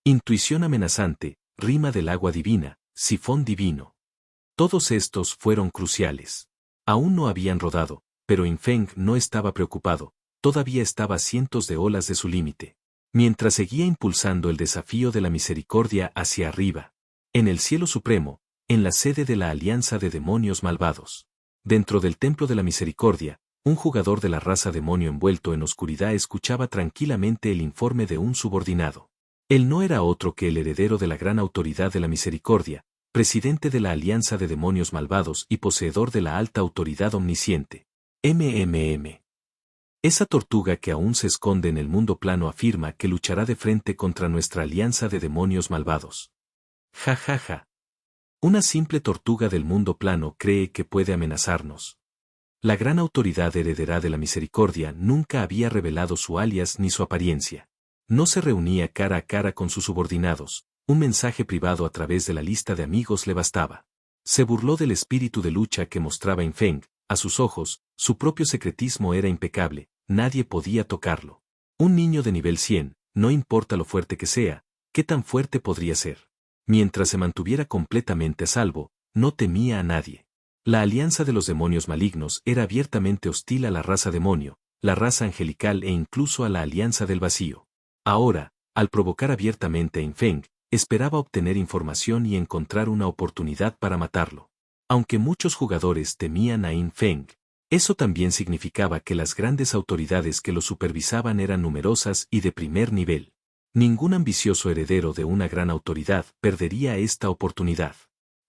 Intuición amenazante, rima del agua divina, sifón divino. Todos estos fueron cruciales. Aún no habían rodado, pero In Feng no estaba preocupado, todavía estaba a cientos de olas de su límite. Mientras seguía impulsando el desafío de la misericordia hacia arriba. En el Cielo Supremo, en la sede de la Alianza de Demonios Malvados. Dentro del Templo de la Misericordia, un jugador de la raza demonio envuelto en oscuridad escuchaba tranquilamente el informe de un subordinado. Él no era otro que el heredero de la gran autoridad de la misericordia, presidente de la Alianza de Demonios Malvados y poseedor de la alta autoridad omnisciente. MMM. Esa tortuga que aún se esconde en el mundo plano afirma que luchará de frente contra nuestra Alianza de Demonios Malvados. Ja ja ja. Una simple tortuga del mundo plano cree que puede amenazarnos. La gran autoridad heredera de la misericordia nunca había revelado su alias ni su apariencia. No se reunía cara a cara con sus subordinados, un mensaje privado a través de la lista de amigos le bastaba. Se burló del espíritu de lucha que mostraba In Feng, a sus ojos, su propio secretismo era impecable, nadie podía tocarlo. Un niño de nivel 100, no importa lo fuerte que sea, ¿qué tan fuerte podría ser? Mientras se mantuviera completamente a salvo, no temía a nadie. La alianza de los demonios malignos era abiertamente hostil a la raza demonio, la raza angelical e incluso a la alianza del vacío. Ahora, al provocar abiertamente a In Feng, esperaba obtener información y encontrar una oportunidad para matarlo. Aunque muchos jugadores temían a In Feng, eso también significaba que las grandes autoridades que lo supervisaban eran numerosas y de primer nivel. Ningún ambicioso heredero de una gran autoridad perdería esta oportunidad.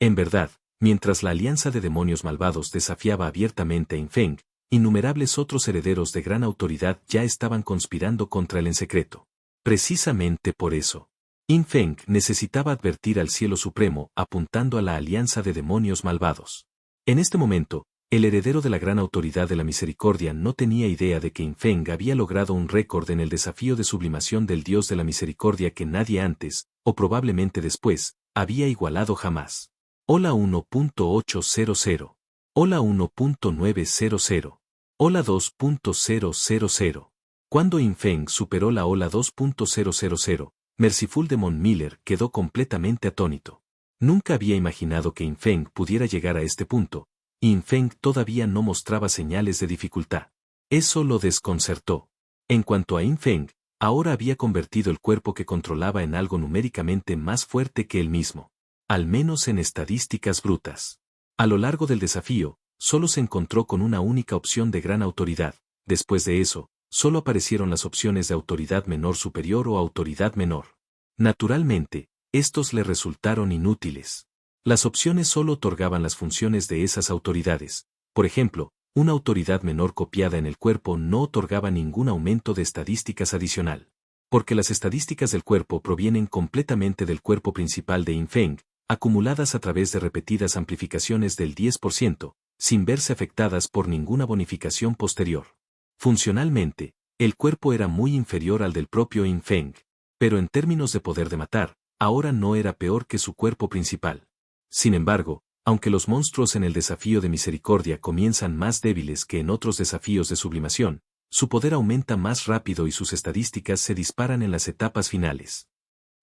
En verdad, Mientras la alianza de demonios malvados desafiaba abiertamente a Yin Feng, innumerables otros herederos de gran autoridad ya estaban conspirando contra él en secreto. Precisamente por eso, Yin Feng necesitaba advertir al cielo supremo apuntando a la alianza de demonios malvados. En este momento, el heredero de la gran autoridad de la misericordia no tenía idea de que Yin Feng había logrado un récord en el desafío de sublimación del dios de la misericordia que nadie antes, o probablemente después, había igualado jamás. Hola 1.800. Hola 1.900. Hola 2.000. Cuando Yin Feng superó la Hola 2.000, Merciful Demon Miller quedó completamente atónito. Nunca había imaginado que Yin Feng pudiera llegar a este punto. Yin Feng todavía no mostraba señales de dificultad. Eso lo desconcertó. En cuanto a Yin Feng, ahora había convertido el cuerpo que controlaba en algo numéricamente más fuerte que él mismo. Al menos en estadísticas brutas. A lo largo del desafío, solo se encontró con una única opción de gran autoridad. Después de eso, solo aparecieron las opciones de autoridad menor superior o autoridad menor. Naturalmente, estos le resultaron inútiles. Las opciones solo otorgaban las funciones de esas autoridades. Por ejemplo, una autoridad menor copiada en el cuerpo no otorgaba ningún aumento de estadísticas adicional. Porque las estadísticas del cuerpo provienen completamente del cuerpo principal de Yin Feng, acumuladas a través de repetidas amplificaciones del 10%, sin verse afectadas por ninguna bonificación posterior. Funcionalmente, el cuerpo era muy inferior al del propio Yin Feng, pero en términos de poder de matar, ahora no era peor que su cuerpo principal. Sin embargo, aunque los monstruos en el desafío de misericordia comienzan más débiles que en otros desafíos de sublimación, su poder aumenta más rápido y sus estadísticas se disparan en las etapas finales.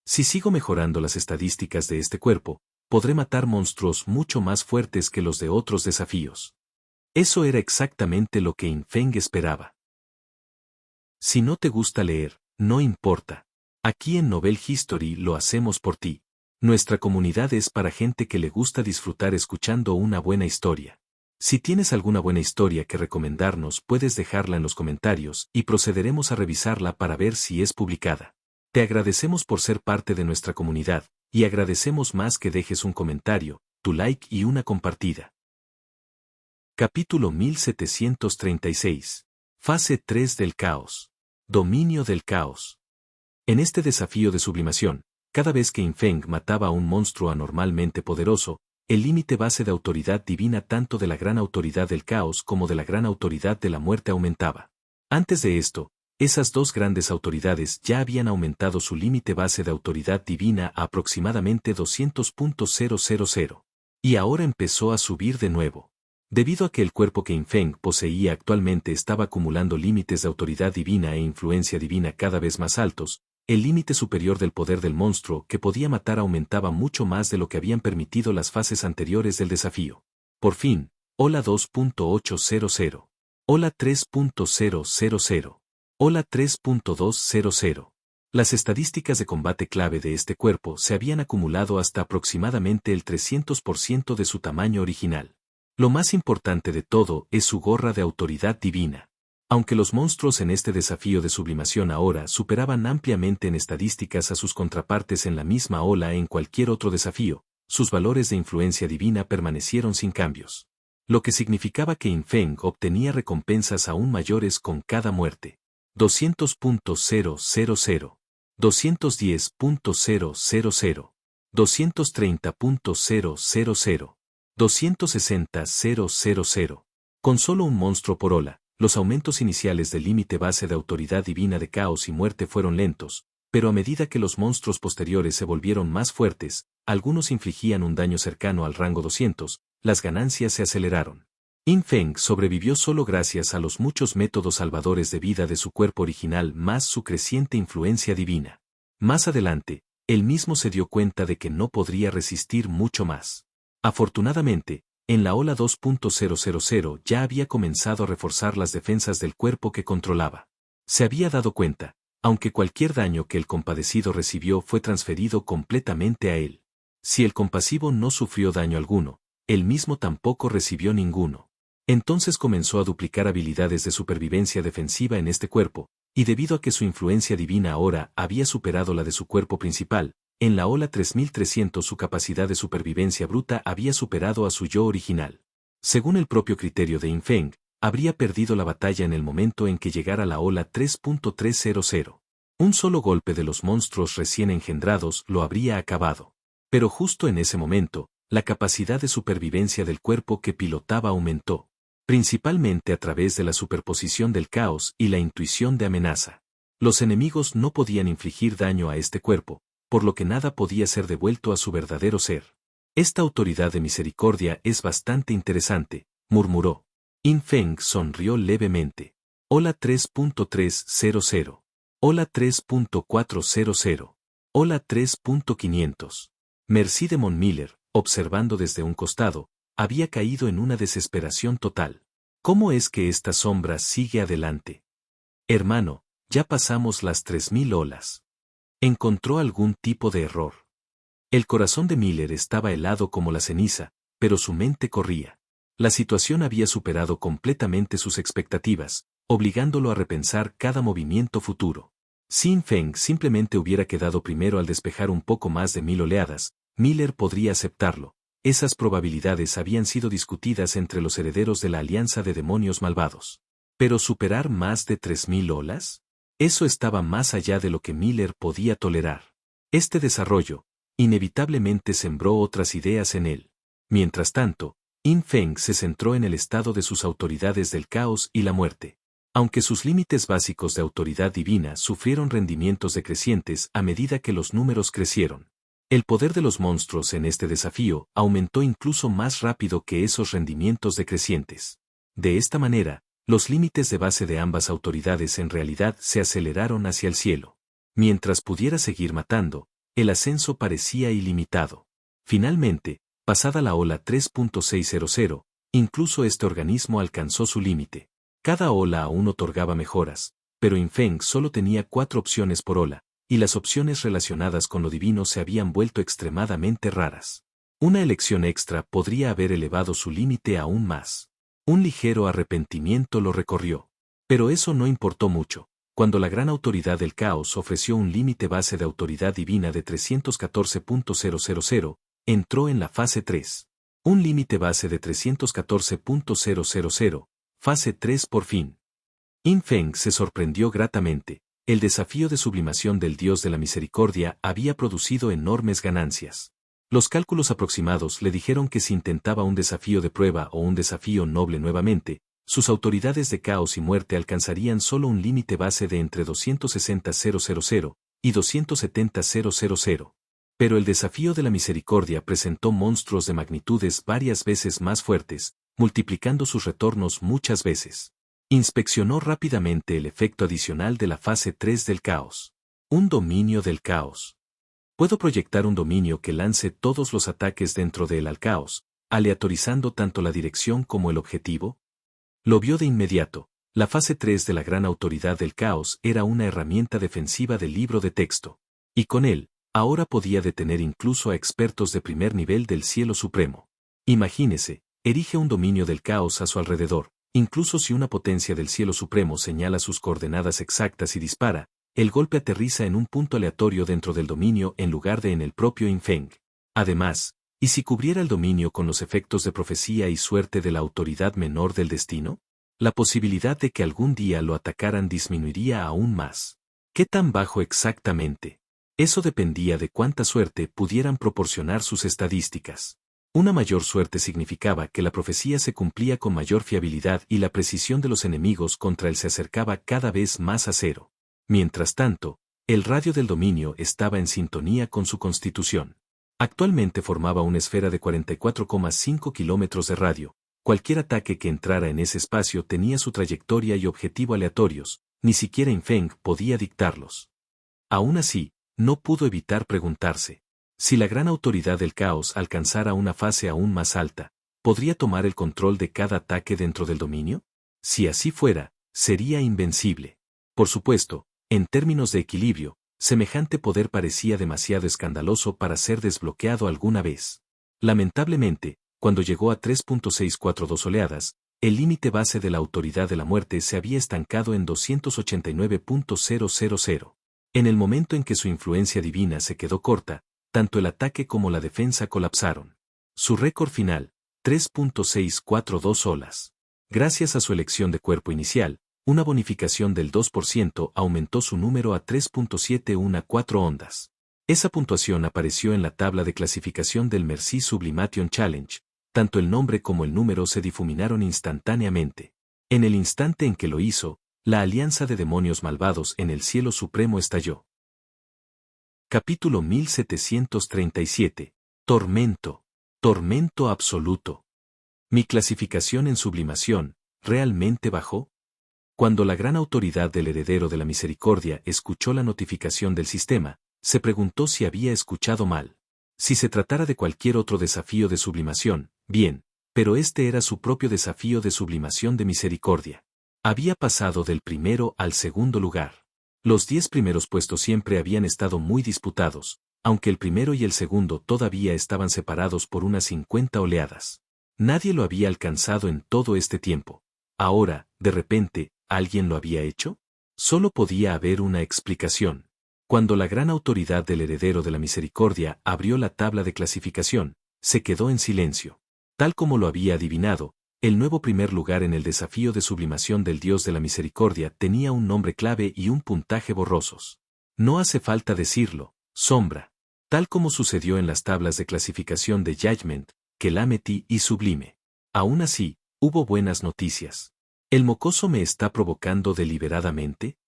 Si sigo mejorando las estadísticas de este cuerpo, podré matar monstruos mucho más fuertes que los de otros desafíos. Eso era exactamente lo que Yin Feng esperaba. Si no te gusta leer, no importa. Aquí en Novel History lo hacemos por ti. Nuestra comunidad es para gente que le gusta disfrutar escuchando una buena historia. Si tienes alguna buena historia que recomendarnos, puedes dejarla en los comentarios y procederemos a revisarla para ver si es publicada. Te agradecemos por ser parte de nuestra comunidad, y agradecemos más que dejes un comentario, tu like y una compartida. Capítulo 1736. Fase 3 del caos. Dominio del caos. En este desafío de sublimación, cada vez que Yin Feng mataba a un monstruo anormalmente poderoso, el límite base de autoridad divina tanto de la gran autoridad del caos como de la gran autoridad de la muerte aumentaba. Antes de esto, esas dos grandes autoridades ya habían aumentado su límite base de autoridad divina a aproximadamente 200.000. Y ahora empezó a subir de nuevo. Debido a que el cuerpo que Yin Feng poseía actualmente estaba acumulando límites de autoridad divina e influencia divina cada vez más altos, el límite superior del poder del monstruo que podía matar aumentaba mucho más de lo que habían permitido las fases anteriores del desafío. Por fin, Hola 2.800. Hola 3.000. Hola 3.200. Las estadísticas de combate clave de este cuerpo se habían acumulado hasta aproximadamente el 300% de su tamaño original. Lo más importante de todo es su gorra de autoridad divina. Aunque los monstruos en este desafío de sublimación ahora superaban ampliamente en estadísticas a sus contrapartes en la misma ola en cualquier otro desafío, sus valores de influencia divina permanecieron sin cambios. Lo que significaba que Yin Feng obtenía recompensas aún mayores con cada muerte. 200.000, 210.000, 230.000, 260.000. Con solo un monstruo por ola, los aumentos iniciales del límite base de autoridad divina de caos y muerte fueron lentos, pero a medida que los monstruos posteriores se volvieron más fuertes, algunos infligían un daño cercano al rango 200, las ganancias se aceleraron. Yin Feng sobrevivió solo gracias a los muchos métodos salvadores de vida de su cuerpo original más su creciente influencia divina. Más adelante, él mismo se dio cuenta de que no podría resistir mucho más. Afortunadamente, en la Ola 2.000 ya había comenzado a reforzar las defensas del cuerpo que controlaba. Se había dado cuenta, aunque cualquier daño que el compadecido recibió fue transferido completamente a él. Si el compasivo no sufrió daño alguno, él mismo tampoco recibió ninguno. Entonces comenzó a duplicar habilidades de supervivencia defensiva en este cuerpo, y debido a que su influencia divina ahora había superado la de su cuerpo principal, En la ola 3300 su capacidad de supervivencia bruta había superado a su yo original. Según el propio criterio de Infeng, habría perdido la batalla en el momento en que llegara la ola 3.300. Un solo golpe de los monstruos recién engendrados lo habría acabado. Pero justo en ese momento, la capacidad de supervivencia del cuerpo que pilotaba aumentó, principalmente a través de la superposición del caos y la intuición de amenaza. Los enemigos no podían infligir daño a este cuerpo, por lo que nada podía ser devuelto a su verdadero ser. Esta autoridad de misericordia es bastante interesante, murmuró. Infeng sonrió levemente. Hola 3.300. Hola 3.400. Hola 3.500. Merci de Miller, observando desde un costado, había caído en una desesperación total. ¿Cómo es que esta sombra sigue adelante? Hermano, ya pasamos las 3000 olas. ¿Encontró algún tipo de error? El corazón de Miller estaba helado como la ceniza, pero su mente corría. La situación había superado completamente sus expectativas, obligándolo a repensar cada movimiento futuro. Si Infeng simplemente hubiera quedado primero al despejar un poco más de 1000 oleadas, Miller podría aceptarlo. Esas probabilidades habían sido discutidas entre los herederos de la Alianza de Demonios Malvados. ¿Pero superar más de 3000 olas? Eso estaba más allá de lo que Miller podía tolerar. Este desarrollo, inevitablemente sembró otras ideas en él. Mientras tanto, Infeng se centró en el estado de sus autoridades del caos y la muerte. Aunque sus límites básicos de autoridad divina sufrieron rendimientos decrecientes a medida que los números crecieron. El poder de los monstruos en este desafío aumentó incluso más rápido que esos rendimientos decrecientes. De esta manera, los límites de base de ambas autoridades en realidad se aceleraron hacia el cielo. Mientras pudiera seguir matando, el ascenso parecía ilimitado. Finalmente, pasada la ola 3.600, incluso este organismo alcanzó su límite. Cada ola aún otorgaba mejoras, pero Infeng solo tenía 4 opciones por ola, y las opciones relacionadas con lo divino se habían vuelto extremadamente raras. Una elección extra podría haber elevado su límite aún más. Un ligero arrepentimiento lo recorrió. Pero eso no importó mucho, cuando la gran autoridad del caos ofreció un límite base de autoridad divina de 314.000, entró en la fase 3. Un límite base de 314.000, fase 3 por fin. Infeng se sorprendió gratamente. El desafío de sublimación del Dios de la Misericordia había producido enormes ganancias. Los cálculos aproximados le dijeron que si intentaba un desafío de prueba o un desafío noble nuevamente, sus autoridades de caos y muerte alcanzarían solo un límite base de entre 260.000 y 270.000. Pero el desafío de la misericordia presentó monstruos de magnitudes varias veces más fuertes, multiplicando sus retornos muchas veces. Inspeccionó rápidamente el efecto adicional de la fase 3 del caos. Un dominio del caos. Puedo proyectar un dominio que lance todos los ataques dentro de él al caos, aleatorizando tanto la dirección como el objetivo. Lo vio de inmediato. La fase 3 de la gran autoridad del caos era una herramienta defensiva del libro de texto. Y con él, ahora podía detener incluso a expertos de primer nivel del cielo supremo. Imagínese, erige un dominio del caos a su alrededor. Incluso si una potencia del cielo supremo señala sus coordenadas exactas y dispara, el golpe aterriza en un punto aleatorio dentro del dominio en lugar de en el propio Infeng. Además, ¿y si cubriera el dominio con los efectos de profecía y suerte de la autoridad menor del destino? La posibilidad de que algún día lo atacaran disminuiría aún más. ¿Qué tan bajo exactamente? Eso dependía de cuánta suerte pudieran proporcionar sus estadísticas. Una mayor suerte significaba que la profecía se cumplía con mayor fiabilidad y la precisión de los enemigos contra él se acercaba cada vez más a cero. Mientras tanto, el radio del dominio estaba en sintonía con su constitución. Actualmente formaba una esfera de 44,5 kilómetros de radio. Cualquier ataque que entrara en ese espacio tenía su trayectoria y objetivo aleatorios, ni siquiera Infeng podía dictarlos. Aún así, no pudo evitar preguntarse. Si la gran autoridad del caos alcanzara una fase aún más alta, ¿podría tomar el control de cada ataque dentro del dominio? Si así fuera, sería invencible. Por supuesto, en términos de equilibrio, semejante poder parecía demasiado escandaloso para ser desbloqueado alguna vez. Lamentablemente, cuando llegó a 3.642 oleadas, el límite base de la autoridad de la muerte se había estancado en 289.000. En el momento en que su influencia divina se quedó corta, tanto el ataque como la defensa colapsaron. Su récord final, 3.642 olas. Gracias a su elección de cuerpo inicial, una bonificación del 2% aumentó su número a 3.714 ondas. Esa puntuación apareció en la tabla de clasificación del Mercy Sublimation Challenge. Tanto el nombre como el número se difuminaron instantáneamente. En el instante en que lo hizo, la alianza de demonios malvados en el cielo supremo estalló. Capítulo 1737. Tormento. Tormento absoluto. ¿Mi clasificación en sublimación realmente bajó? Cuando la gran autoridad del heredero de la misericordia escuchó la notificación del sistema, se preguntó si había escuchado mal. Si se tratara de cualquier otro desafío de sublimación, bien, pero este era su propio desafío de sublimación de misericordia. Había pasado del primero al segundo lugar. Los 10 primeros puestos siempre habían estado muy disputados, aunque el primero y el segundo todavía estaban separados por unas 50 oleadas. Nadie lo había alcanzado en todo este tiempo. Ahora, de repente, ¿alguien lo había hecho? Solo podía haber una explicación. Cuando la gran autoridad del heredero de la misericordia abrió la tabla de clasificación, se quedó en silencio. Tal como lo había adivinado, el nuevo primer lugar en el desafío de sublimación del Dios de la misericordia tenía un nombre clave y un puntaje borrosos. No hace falta decirlo, sombra. Tal como sucedió en las tablas de clasificación de Judgment, Calamity y Sublime. Aún así, hubo buenas noticias. ¿El mocoso me está provocando deliberadamente?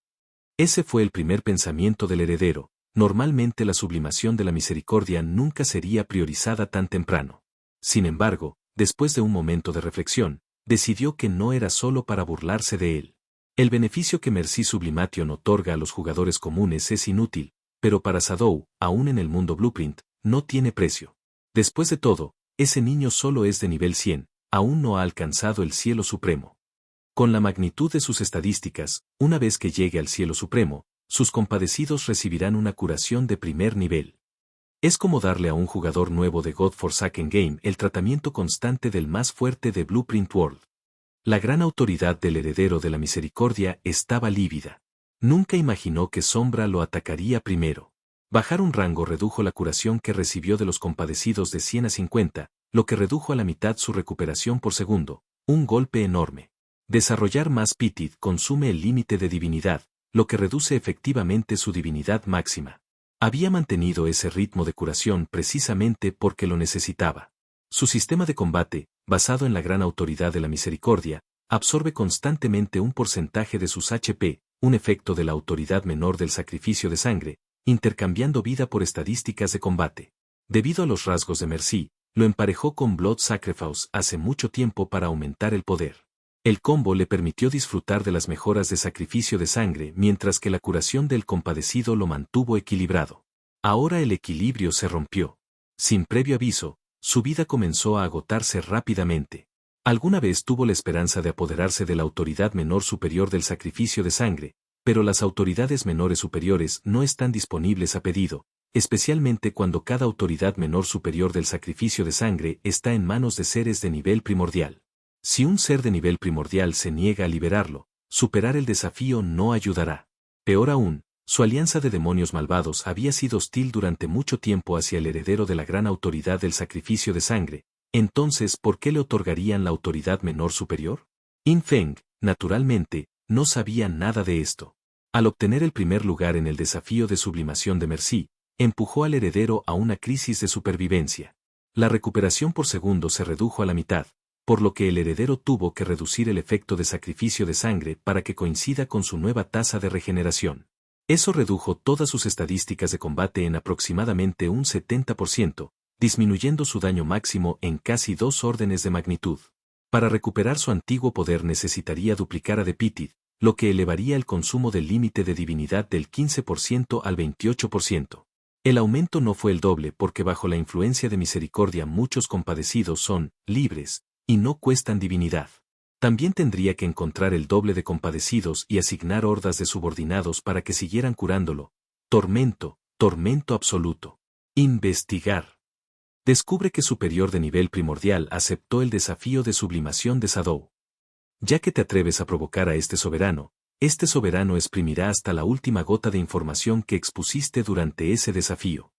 Ese fue el primer pensamiento del heredero. Normalmente la sublimación de la misericordia nunca sería priorizada tan temprano. Sin embargo, después de un momento de reflexión, decidió que no era solo para burlarse de él. El beneficio que Mercy Sublimation otorga a los jugadores comunes es inútil, pero para Shadow, aún en el mundo Blueprint, no tiene precio. Después de todo, ese niño solo es de nivel 100, aún no ha alcanzado el cielo supremo. Con la magnitud de sus estadísticas, una vez que llegue al cielo supremo, sus compadecidos recibirán una curación de primer nivel. Es como darle a un jugador nuevo de God Forsaken Game el tratamiento constante del más fuerte de Blueprint World. La gran autoridad del heredero de la misericordia estaba lívida. Nunca imaginó que Sombra lo atacaría primero. Bajar un rango redujo la curación que recibió de los compadecidos de 100 a 50, lo que redujo a la mitad su recuperación por segundo, un golpe enorme. Desarrollar más Pitid consume el límite de divinidad, lo que reduce efectivamente su divinidad máxima. Había mantenido ese ritmo de curación precisamente porque lo necesitaba. Su sistema de combate, basado en la gran autoridad de la misericordia, absorbe constantemente un porcentaje de sus HP, un efecto de la autoridad menor del sacrificio de sangre, intercambiando vida por estadísticas de combate. Debido a los rasgos de Mercy, lo emparejó con Blood Sacrifice hace mucho tiempo para aumentar el poder. El combo le permitió disfrutar de las mejoras de sacrificio de sangre mientras que la curación del compadecido lo mantuvo equilibrado. Ahora el equilibrio se rompió. Sin previo aviso, su vida comenzó a agotarse rápidamente. Alguna vez tuvo la esperanza de apoderarse de la autoridad menor superior del sacrificio de sangre, pero las autoridades menores superiores no están disponibles a pedido, especialmente cuando cada autoridad menor superior del sacrificio de sangre está en manos de seres de nivel primordial. Si un ser de nivel primordial se niega a liberarlo, superar el desafío no ayudará. Peor aún, su alianza de demonios malvados había sido hostil durante mucho tiempo hacia el heredero de la gran autoridad del sacrificio de sangre. Entonces, ¿por qué le otorgarían la autoridad menor superior? In Feng, naturalmente, no sabía nada de esto. Al obtener el primer lugar en el desafío de sublimación de Mercy, empujó al heredero a una crisis de supervivencia. La recuperación por segundo se redujo a la mitad, por lo que el heredero tuvo que reducir el efecto de sacrificio de sangre para que coincida con su nueva tasa de regeneración. Eso redujo todas sus estadísticas de combate en aproximadamente un 70%, disminuyendo su daño máximo en casi 2 órdenes de magnitud. Para recuperar su antiguo poder necesitaría duplicar a Depitid, lo que elevaría el consumo del límite de divinidad del 15% al 28%. El aumento no fue el doble porque bajo la influencia de misericordia muchos compadecidos son libres, y no cuestan divinidad. También tendría que encontrar el doble de compadecidos y asignar hordas de subordinados para que siguieran curándolo. Tormento, tormento absoluto. Investigar. Descubre que superior de nivel primordial aceptó el desafío de sublimación de Shadow. Ya que te atreves a provocar a este soberano exprimirá hasta la última gota de información que expusiste durante ese desafío.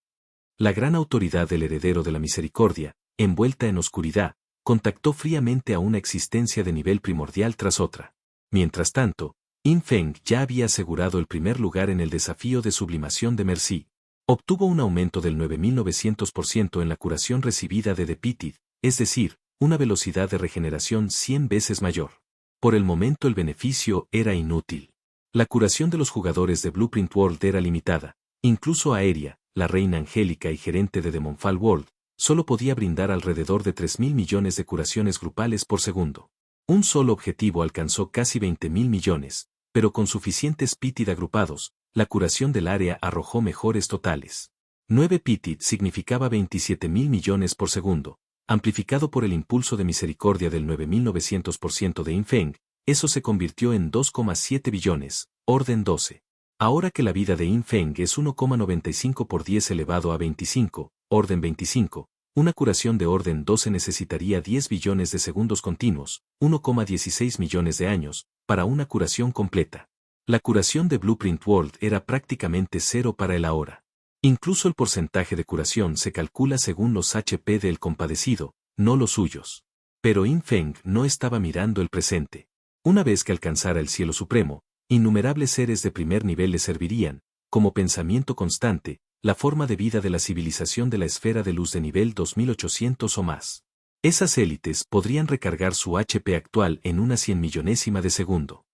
La gran autoridad del heredero de la misericordia, envuelta en oscuridad, contactó fríamente a una existencia de nivel primordial tras otra. Mientras tanto, Yin Feng ya había asegurado el primer lugar en el desafío de sublimación de Merci. Obtuvo un aumento del 9900% en la curación recibida de Depitid, es decir, una velocidad de regeneración 100 veces mayor. Por el momento el beneficio era inútil. La curación de los jugadores de Blueprint World era limitada, incluso Aeria, la reina angélica y gerente de Demonfall World, solo podía brindar alrededor de 3.000 millones de curaciones grupales por segundo. Un solo objetivo alcanzó casi 20.000 millones, pero con suficientes Pitid agrupados, la curación del área arrojó mejores totales. 9 Pitid significaba 27.000 millones por segundo, amplificado por el impulso de misericordia del 9.900% de Yin Feng, eso se convirtió en 2,7 billones, orden 12. Ahora que la vida de Yin Feng es 1,95 por 10 elevado a 25, orden 25, una curación de orden 12 necesitaría 10 billones de segundos continuos, 1,16 millones de años, para una curación completa. La curación de Blueprint World era prácticamente cero para el ahora. Incluso el porcentaje de curación se calcula según los HP del compadecido, no los suyos. Pero Yin Feng no estaba mirando el presente. Una vez que alcanzara el cielo supremo, innumerables seres de primer nivel le servirían, como pensamiento constante, la forma de vida de la civilización de la esfera de luz de nivel 2800 o más. Esas élites podrían recargar su HP actual en una 100.000.000ésima de segundo.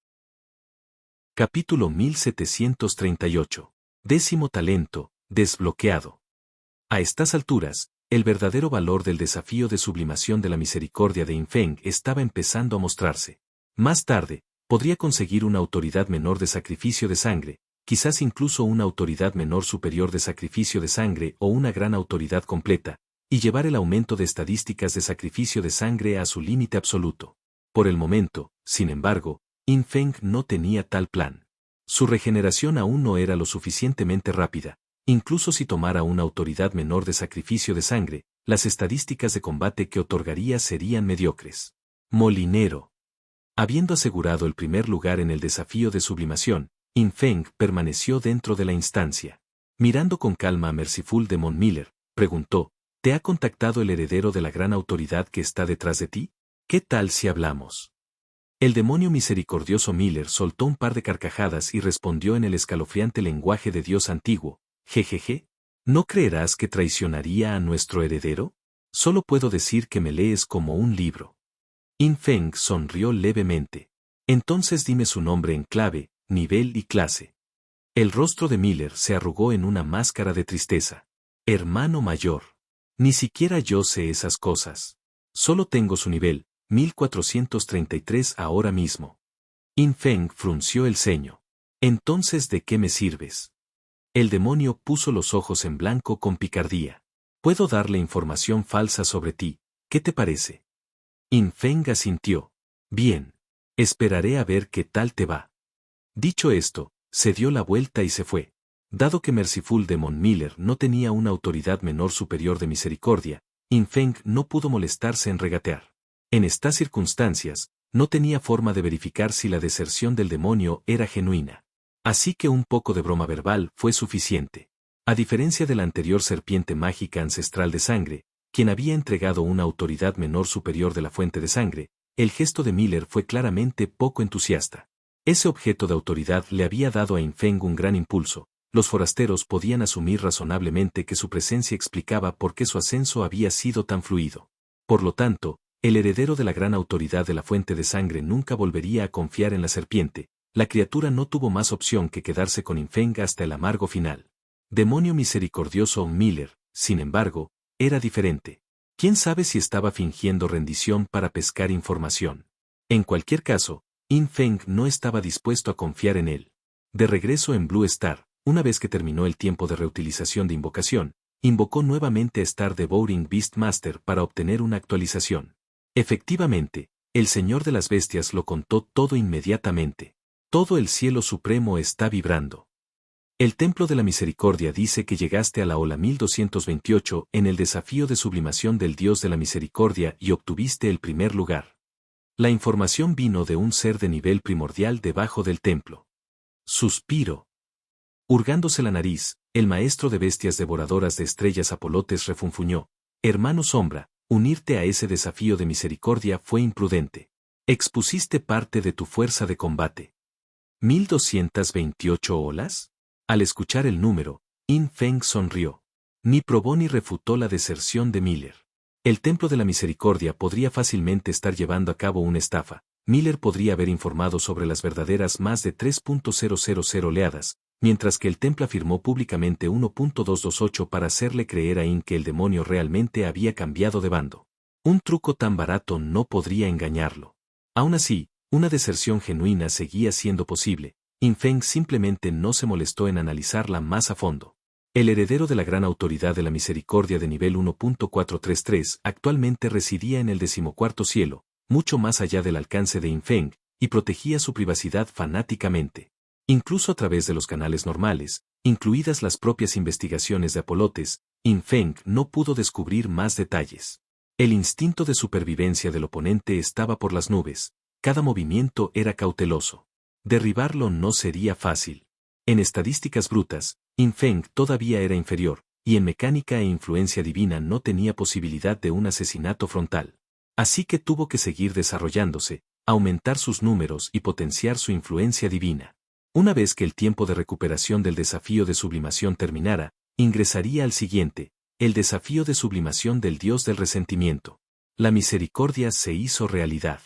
Capítulo 1738. 10º talento, desbloqueado. A estas alturas, el verdadero valor del desafío de sublimación de la misericordia de Yin Feng estaba empezando a mostrarse. Más tarde, podría conseguir una autoridad menor de sacrificio de sangre, quizás incluso una autoridad menor superior de sacrificio de sangre o una gran autoridad completa, y llevar el aumento de estadísticas de sacrificio de sangre a su límite absoluto. Por el momento, sin embargo, Yin Feng no tenía tal plan. Su regeneración aún no era lo suficientemente rápida. Incluso si tomara una autoridad menor de sacrificio de sangre, las estadísticas de combate que otorgaría serían mediocres. Molinero. Habiendo asegurado el primer lugar en el desafío de sublimación, Yin Feng permaneció dentro de la instancia. Mirando con calma a Merciful Demon Miller, preguntó, ¿te ha contactado el heredero de la gran autoridad que está detrás de ti? ¿Qué tal si hablamos? El demonio misericordioso Miller soltó un par de carcajadas y respondió en el escalofriante lenguaje de Dios antiguo. Jejeje. ¿No creerás que traicionaría a nuestro heredero? Solo puedo decir que me lees como un libro. Yin Feng sonrió levemente. Entonces dime su nombre en clave, nivel y clase. El rostro de Miller se arrugó en una máscara de tristeza. Hermano mayor. Ni siquiera yo sé esas cosas. Solo tengo su nivel, 1433 ahora mismo. Yin Feng frunció el ceño. Entonces, ¿de qué me sirves? El demonio puso los ojos en blanco con picardía. Puedo darle información falsa sobre ti, ¿qué te parece? Yin Feng asintió. Bien. Esperaré a ver qué tal te va. Dicho esto, se dio la vuelta y se fue. Dado que Merciful Demon Miller no tenía una autoridad menor superior de misericordia, Yin Feng no pudo molestarse en regatear. En estas circunstancias, no tenía forma de verificar si la deserción del demonio era genuina. Así que un poco de broma verbal fue suficiente. A diferencia de la anterior serpiente mágica ancestral de sangre, quien había entregado una autoridad menor superior de la fuente de sangre, el gesto de Miller fue claramente poco entusiasta. Ese objeto de autoridad le había dado a Yin Feng un gran impulso. Los forasteros podían asumir razonablemente que su presencia explicaba por qué su ascenso había sido tan fluido. Por lo tanto, el heredero de la gran autoridad de la fuente de sangre nunca volvería a confiar en la serpiente. La criatura no tuvo más opción que quedarse con Yin Feng hasta el amargo final. Demonio misericordioso Miller, sin embargo, era diferente. ¿Quién sabe si estaba fingiendo rendición para pescar información? En cualquier caso, Yin Feng no estaba dispuesto a confiar en él. De regreso en Blue Star, una vez que terminó el tiempo de reutilización de invocación, invocó nuevamente a Star Devouring Beastmaster para obtener una actualización. Efectivamente, el Señor de las Bestias lo contó todo inmediatamente. Todo el cielo supremo está vibrando. El Templo de la Misericordia dice que llegaste a la ola 1228 en el desafío de sublimación del Dios de la Misericordia y obtuviste el primer lugar. La información vino de un ser de nivel primordial debajo del templo. Suspiro. Hurgándose la nariz, el maestro de bestias devoradoras de estrellas Apolotes refunfuñó: «Hermano Sombra, unirte a ese desafío de misericordia fue imprudente. Expusiste parte de tu fuerza de combate». ¿1228 olas? Al escuchar el número, In Feng sonrió. Ni probó ni refutó la deserción de Miller. El Templo de la Misericordia podría fácilmente estar llevando a cabo una estafa. Miller podría haber informado sobre las verdaderas más de 3.000 oleadas, mientras que el Templo afirmó públicamente 1.228 para hacerle creer a In que el demonio realmente había cambiado de bando. Un truco tan barato no podría engañarlo. Aún así, una deserción genuina seguía siendo posible. In Feng simplemente no se molestó en analizarla más a fondo. El heredero de la gran autoridad de la misericordia de nivel 1.433 actualmente residía en el 14º cielo, mucho más allá del alcance de In Feng, y protegía su privacidad fanáticamente. Incluso a través de los canales normales, incluidas las propias investigaciones de Apolotes, In Feng no pudo descubrir más detalles. El instinto de supervivencia del oponente estaba por las nubes. Cada movimiento era cauteloso. Derribarlo no sería fácil. En estadísticas brutas, In Feng todavía era inferior, y en mecánica e influencia divina no tenía posibilidad de un asesinato frontal. Así que tuvo que seguir desarrollándose, aumentar sus números y potenciar su influencia divina. Una vez que el tiempo de recuperación del desafío de sublimación terminara, ingresaría al siguiente, el desafío de sublimación del dios del resentimiento. La misericordia se hizo realidad.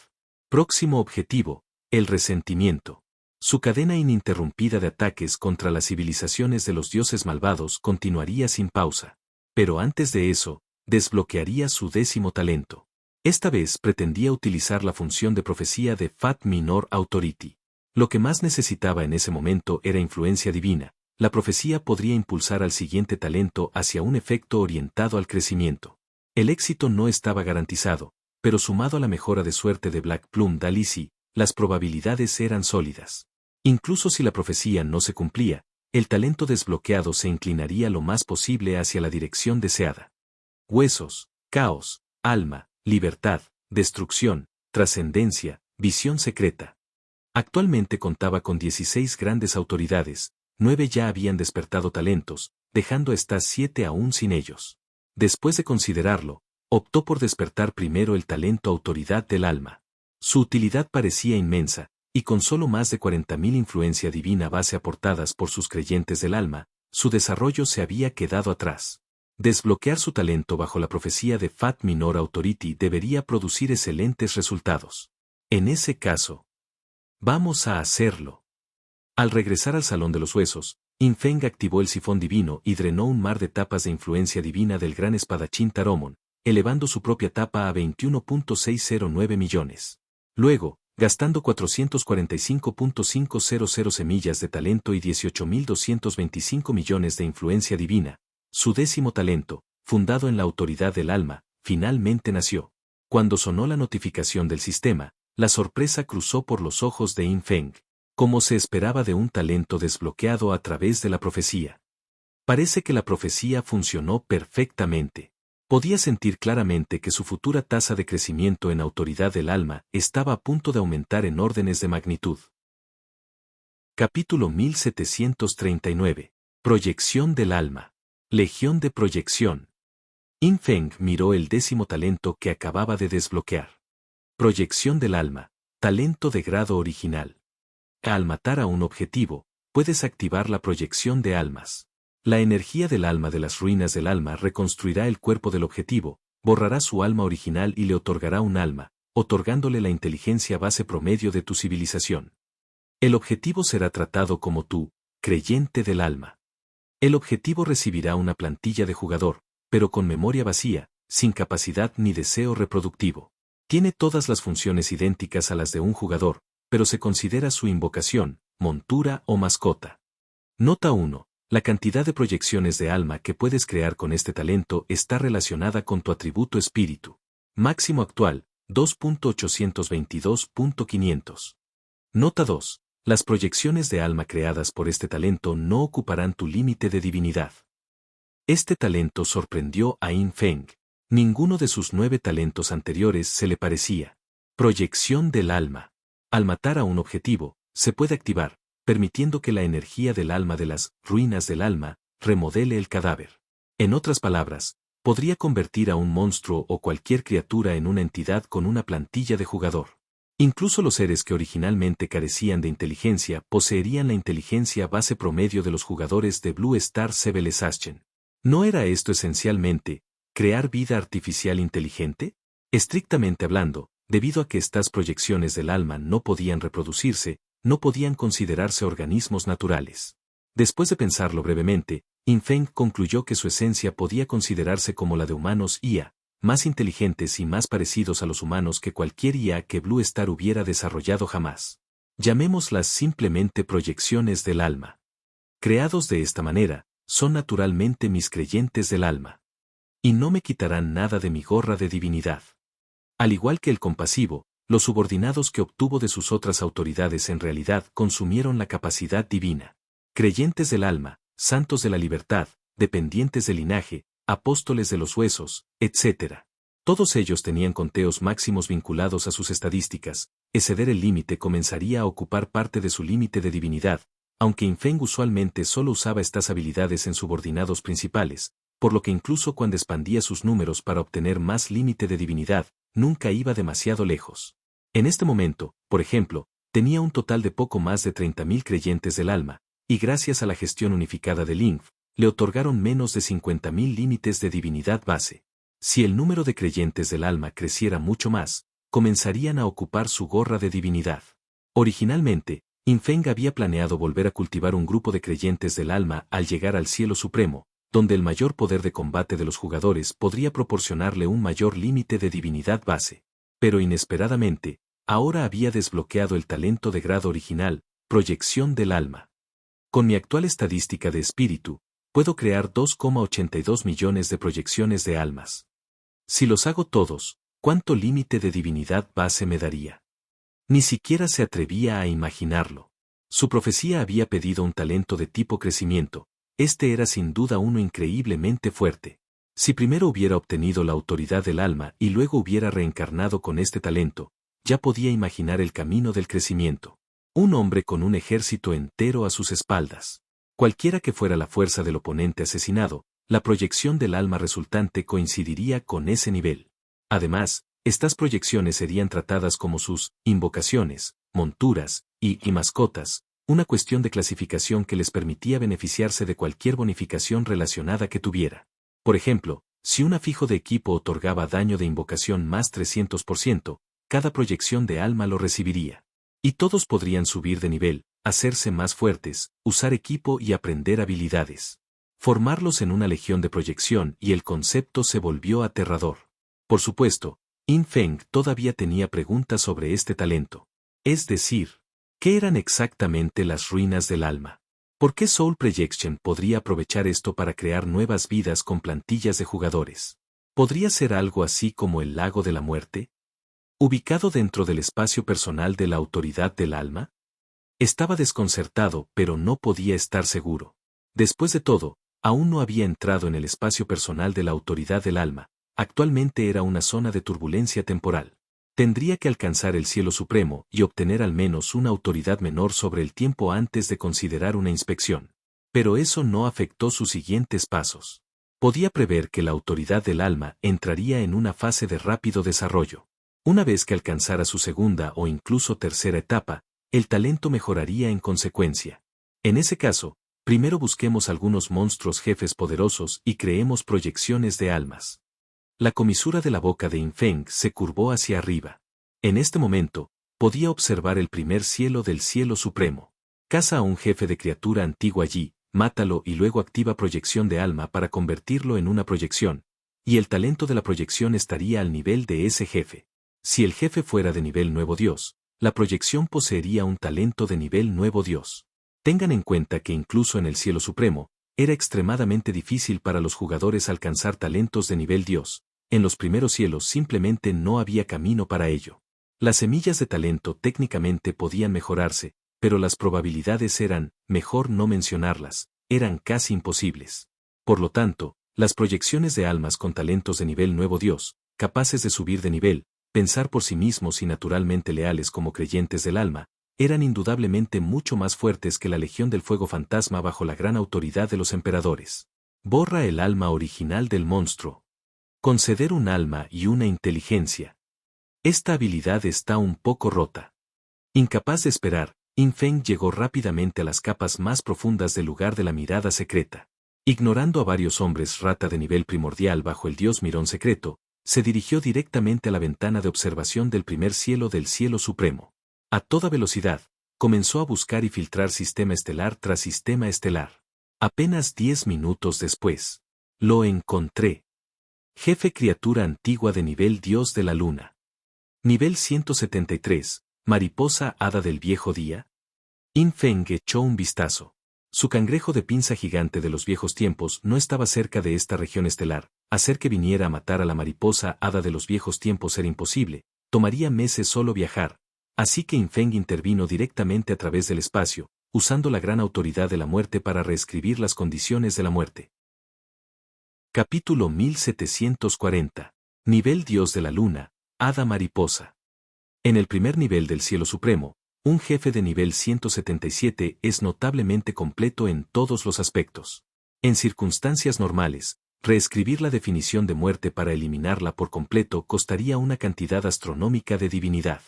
Próximo objetivo, el resentimiento. Su cadena ininterrumpida de ataques contra las civilizaciones de los dioses malvados continuaría sin pausa. Pero antes de eso, desbloquearía su 10º talento. Esta vez pretendía utilizar la función de profecía de Fat Minor Authority. Lo que más necesitaba en ese momento era influencia divina. La profecía podría impulsar al siguiente talento hacia un efecto orientado al crecimiento. El éxito no estaba garantizado, pero sumado a la mejora de suerte de Black Plum Dalici, las probabilidades eran sólidas. Incluso si la profecía no se cumplía, el talento desbloqueado se inclinaría lo más posible hacia la dirección deseada. Huesos, caos, alma, libertad, destrucción, trascendencia, visión secreta. Actualmente contaba con 16 grandes autoridades, 9 ya habían despertado talentos, dejando a estas 7 aún sin ellos. Después de considerarlo, optó por despertar primero el talento autoridad del alma. Su utilidad parecía inmensa, y con solo más de 40.000 influencia divina base aportadas por sus creyentes del alma, su desarrollo se había quedado atrás. Desbloquear su talento bajo la profecía de Fat Minor Authority debería producir excelentes resultados. En ese caso, vamos a hacerlo. Al regresar al Salón de los Huesos, In Feng activó el sifón divino y drenó un mar de tapas de influencia divina del gran espadachín Taromon, elevando su propia tapa a 21.609 millones. Luego, gastando 445.500 semillas de talento y 18.225 millones de influencia divina, su 10º talento, fundado en la autoridad del alma, finalmente nació. Cuando sonó la notificación del sistema, la sorpresa cruzó por los ojos de In Feng, como se esperaba de un talento desbloqueado a través de la profecía. Parece que la profecía funcionó perfectamente. Podía sentir claramente que su futura tasa de crecimiento en autoridad del alma estaba a punto de aumentar en órdenes de magnitud. Capítulo 1739. Proyección del alma. Legión de proyección. In Feng miró el 10º talento que acababa de desbloquear. Proyección del alma. Talento de grado original. Al matar a un objetivo, puedes activar la proyección de almas. La energía del alma de las ruinas del alma reconstruirá el cuerpo del objetivo, borrará su alma original y le otorgará un alma, otorgándole la inteligencia base promedio de tu civilización. El objetivo será tratado como tú, creyente del alma. El objetivo recibirá una plantilla de jugador, pero con memoria vacía, sin capacidad ni deseo reproductivo. Tiene todas las funciones idénticas a las de un jugador, pero se considera su invocación, montura o mascota. Nota 1. La cantidad de proyecciones de alma que puedes crear con este talento está relacionada con tu atributo espíritu. Máximo actual, 2.822.500. Nota 2. Las proyecciones de alma creadas por este talento no ocuparán tu límite de divinidad. Este talento sorprendió a In Feng. Ninguno de sus 9 talentos anteriores se le parecía. Proyección del alma. Al matar a un objetivo, se puede activar, permitiendo que la energía del alma de las ruinas del alma remodele el cadáver. En otras palabras, podría convertir a un monstruo o cualquier criatura en una entidad con una plantilla de jugador. Incluso los seres que originalmente carecían de inteligencia poseerían la inteligencia base promedio de los jugadores de Blue Star Civilization. ¿No era esto esencialmente crear vida artificial inteligente? Estrictamente hablando, debido a que estas proyecciones del alma no podían reproducirse, no podían considerarse organismos naturales. Después de pensarlo brevemente, Infeng concluyó que su esencia podía considerarse como la de humanos IA, más inteligentes y más parecidos a los humanos que cualquier IA que Blue Star hubiera desarrollado jamás. Llamémoslas simplemente proyecciones del alma. Creados de esta manera, son naturalmente mis creyentes del alma. Y no me quitarán nada de mi gorra de divinidad. Al igual que el compasivo, los subordinados que obtuvo de sus otras autoridades en realidad consumieron la capacidad divina. Creyentes del alma, santos de la libertad, dependientes del linaje, apóstoles de los huesos, etc. Todos ellos tenían conteos máximos vinculados a sus estadísticas. Exceder el límite comenzaría a ocupar parte de su límite de divinidad, aunque Infeng usualmente solo usaba estas habilidades en subordinados principales, por lo que incluso cuando expandía sus números para obtener más límite de divinidad, nunca iba demasiado lejos. En este momento, por ejemplo, tenía un total de poco más de 30.000 creyentes del alma, y gracias a la gestión unificada del INF, le otorgaron menos de 50.000 límites de divinidad base. Si el número de creyentes del alma creciera mucho más, comenzarían a ocupar su gorra de divinidad. Originalmente, Infeng había planeado volver a cultivar un grupo de creyentes del alma al llegar al cielo supremo, donde el mayor poder de combate de los jugadores podría proporcionarle un mayor límite de divinidad base. Pero inesperadamente, ahora había desbloqueado el talento de grado original, proyección del alma. Con mi actual estadística de espíritu, puedo crear 2,82 millones de proyecciones de almas. Si los hago todos, ¿cuánto límite de divinidad base me daría? Ni siquiera se atrevía a imaginarlo. Su profecía había pedido un talento de tipo crecimiento. Este era sin duda uno increíblemente fuerte. Si primero hubiera obtenido la autoridad del alma y luego hubiera reencarnado con este talento, ya podía imaginar el camino del crecimiento. Un hombre con un ejército entero a sus espaldas. Cualquiera que fuera la fuerza del oponente asesinado, la proyección del alma resultante coincidiría con ese nivel. Además, estas proyecciones serían tratadas como sus invocaciones, monturas y mascotas, una cuestión de clasificación que les permitía beneficiarse de cualquier bonificación relacionada que tuviera. Por ejemplo, si un afijo de equipo otorgaba daño de invocación más 300%, cada proyección de alma lo recibiría. Y todos podrían subir de nivel, hacerse más fuertes, usar equipo y aprender habilidades. Formarlos en una legión de proyección y el concepto se volvió aterrador. Por supuesto, Infeng todavía tenía preguntas sobre este talento. Es decir, ¿qué eran exactamente las ruinas del alma? ¿Por qué Soul Projection podría aprovechar esto para crear nuevas vidas con plantillas de jugadores? ¿Podría ser algo así como el lago de la muerte? ¿Ubicado dentro del espacio personal de la autoridad del alma? Estaba desconcertado, pero no podía estar seguro. Después de todo, aún no había entrado en el espacio personal de la autoridad del alma. Actualmente era una zona de turbulencia temporal. Tendría que alcanzar el cielo supremo y obtener al menos una autoridad menor sobre el tiempo antes de considerar una inspección. Pero eso no afectó sus siguientes pasos. Podía prever que la autoridad del alma entraría en una fase de rápido desarrollo. Una vez que alcanzara su segunda o incluso tercera etapa, el talento mejoraría en consecuencia. En ese caso, primero busquemos algunos monstruos jefes poderosos y creemos proyecciones de almas. La comisura de la boca de Infeng se curvó hacia arriba. En este momento, podía observar el primer cielo del cielo supremo. Caza a un jefe de criatura antigua allí, mátalo y luego activa proyección de alma para convertirlo en una proyección, y el talento de la proyección estaría al nivel de ese jefe. Si el jefe fuera de nivel nuevo Dios, la proyección poseería un talento de nivel nuevo Dios. Tengan en cuenta que incluso en el cielo supremo, era extremadamente difícil para los jugadores alcanzar talentos de nivel Dios. En los primeros cielos simplemente no había camino para ello. Las semillas de talento técnicamente podían mejorarse, pero las probabilidades eran, mejor no mencionarlas, eran casi imposibles. Por lo tanto, las proyecciones de almas con talentos de nivel nuevo Dios, capaces de subir de nivel, pensar por sí mismos y naturalmente leales como creyentes del alma, eran indudablemente mucho más fuertes que la Legión del Fuego Fantasma bajo la gran autoridad de los emperadores. Borra el alma original del monstruo. Conceder un alma y una inteligencia. Esta habilidad está un poco rota. Incapaz de esperar, Yin Feng llegó rápidamente a las capas más profundas del lugar de la mirada secreta. Ignorando a varios hombres rata de nivel primordial bajo el dios Mirón secreto, se dirigió directamente a la ventana de observación del primer cielo del cielo supremo. A toda velocidad, comenzó a buscar y filtrar sistema estelar tras sistema estelar. Apenas 10 minutos después, lo encontré. Jefe criatura antigua de nivel dios de la luna. Nivel 173, mariposa hada del viejo día. Yin Feng echó un vistazo. Su cangrejo de pinza gigante de los viejos tiempos no estaba cerca de esta región estelar. Hacer que viniera a matar a la mariposa hada de los viejos tiempos era imposible, tomaría meses solo viajar. Así que Yin Feng intervino directamente a través del espacio, usando la gran autoridad de la muerte para reescribir las condiciones de la muerte. Capítulo 1740. Nivel Dios de la Luna, Hada Mariposa. En el primer nivel del Cielo Supremo, un jefe de nivel 177 es notablemente completo en todos los aspectos. En circunstancias normales, reescribir la definición de muerte para eliminarla por completo costaría una cantidad astronómica de divinidad.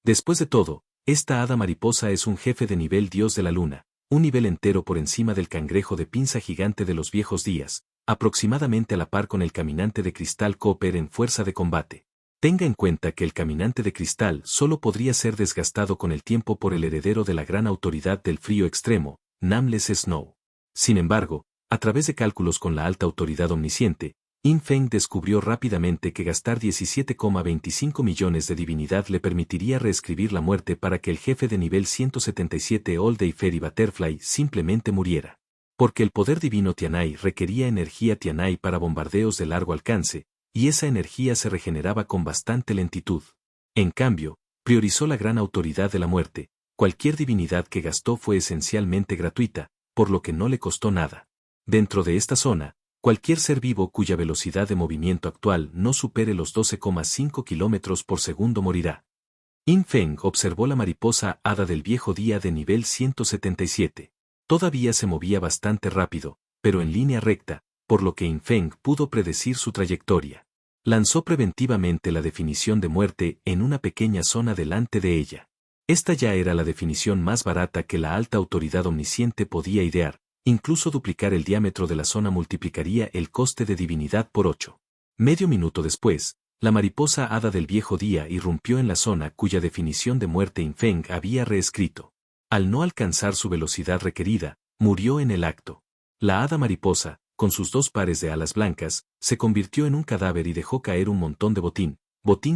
Después de todo, esta hada mariposa es un jefe de nivel Dios de la Luna, un nivel entero por encima del cangrejo de pinza gigante de los viejos días, aproximadamente a la par con el caminante de cristal Copper en fuerza de combate. Tenga en cuenta que el caminante de cristal solo podría ser desgastado con el tiempo por el heredero de la gran autoridad del frío extremo, Nameless Snow. Sin embargo, a través de cálculos con la alta autoridad omnisciente, Yin Feng descubrió rápidamente que gastar 17,25 millones de divinidad le permitiría reescribir la muerte para que el jefe de nivel 177 All Day Fairy Butterfly simplemente muriera. Porque el poder divino Tianai requería energía Tianai para bombardeos de largo alcance, y esa energía se regeneraba con bastante lentitud. En cambio, priorizó la gran autoridad de la muerte. Cualquier divinidad que gastó fue esencialmente gratuita, por lo que no le costó nada. Dentro de esta zona, cualquier ser vivo cuya velocidad de movimiento actual no supere los 12,5 km por segundo morirá. Yin Feng observó la mariposa hada del viejo día de nivel 177. Todavía se movía bastante rápido, pero en línea recta, por lo que Yin Feng pudo predecir su trayectoria. Lanzó preventivamente la definición de muerte en una pequeña zona delante de ella. Esta ya era la definición más barata que la alta autoridad omnisciente podía idear, incluso duplicar el diámetro de la zona multiplicaría el coste de divinidad por 8. Medio minuto después, la mariposa hada del viejo día irrumpió en la zona cuya definición de muerte Yin Feng había reescrito. Al no alcanzar su velocidad requerida, murió en el acto. La hada mariposa, con sus 2 pares de alas blancas, se convirtió en un cadáver y dejó caer un montón de botín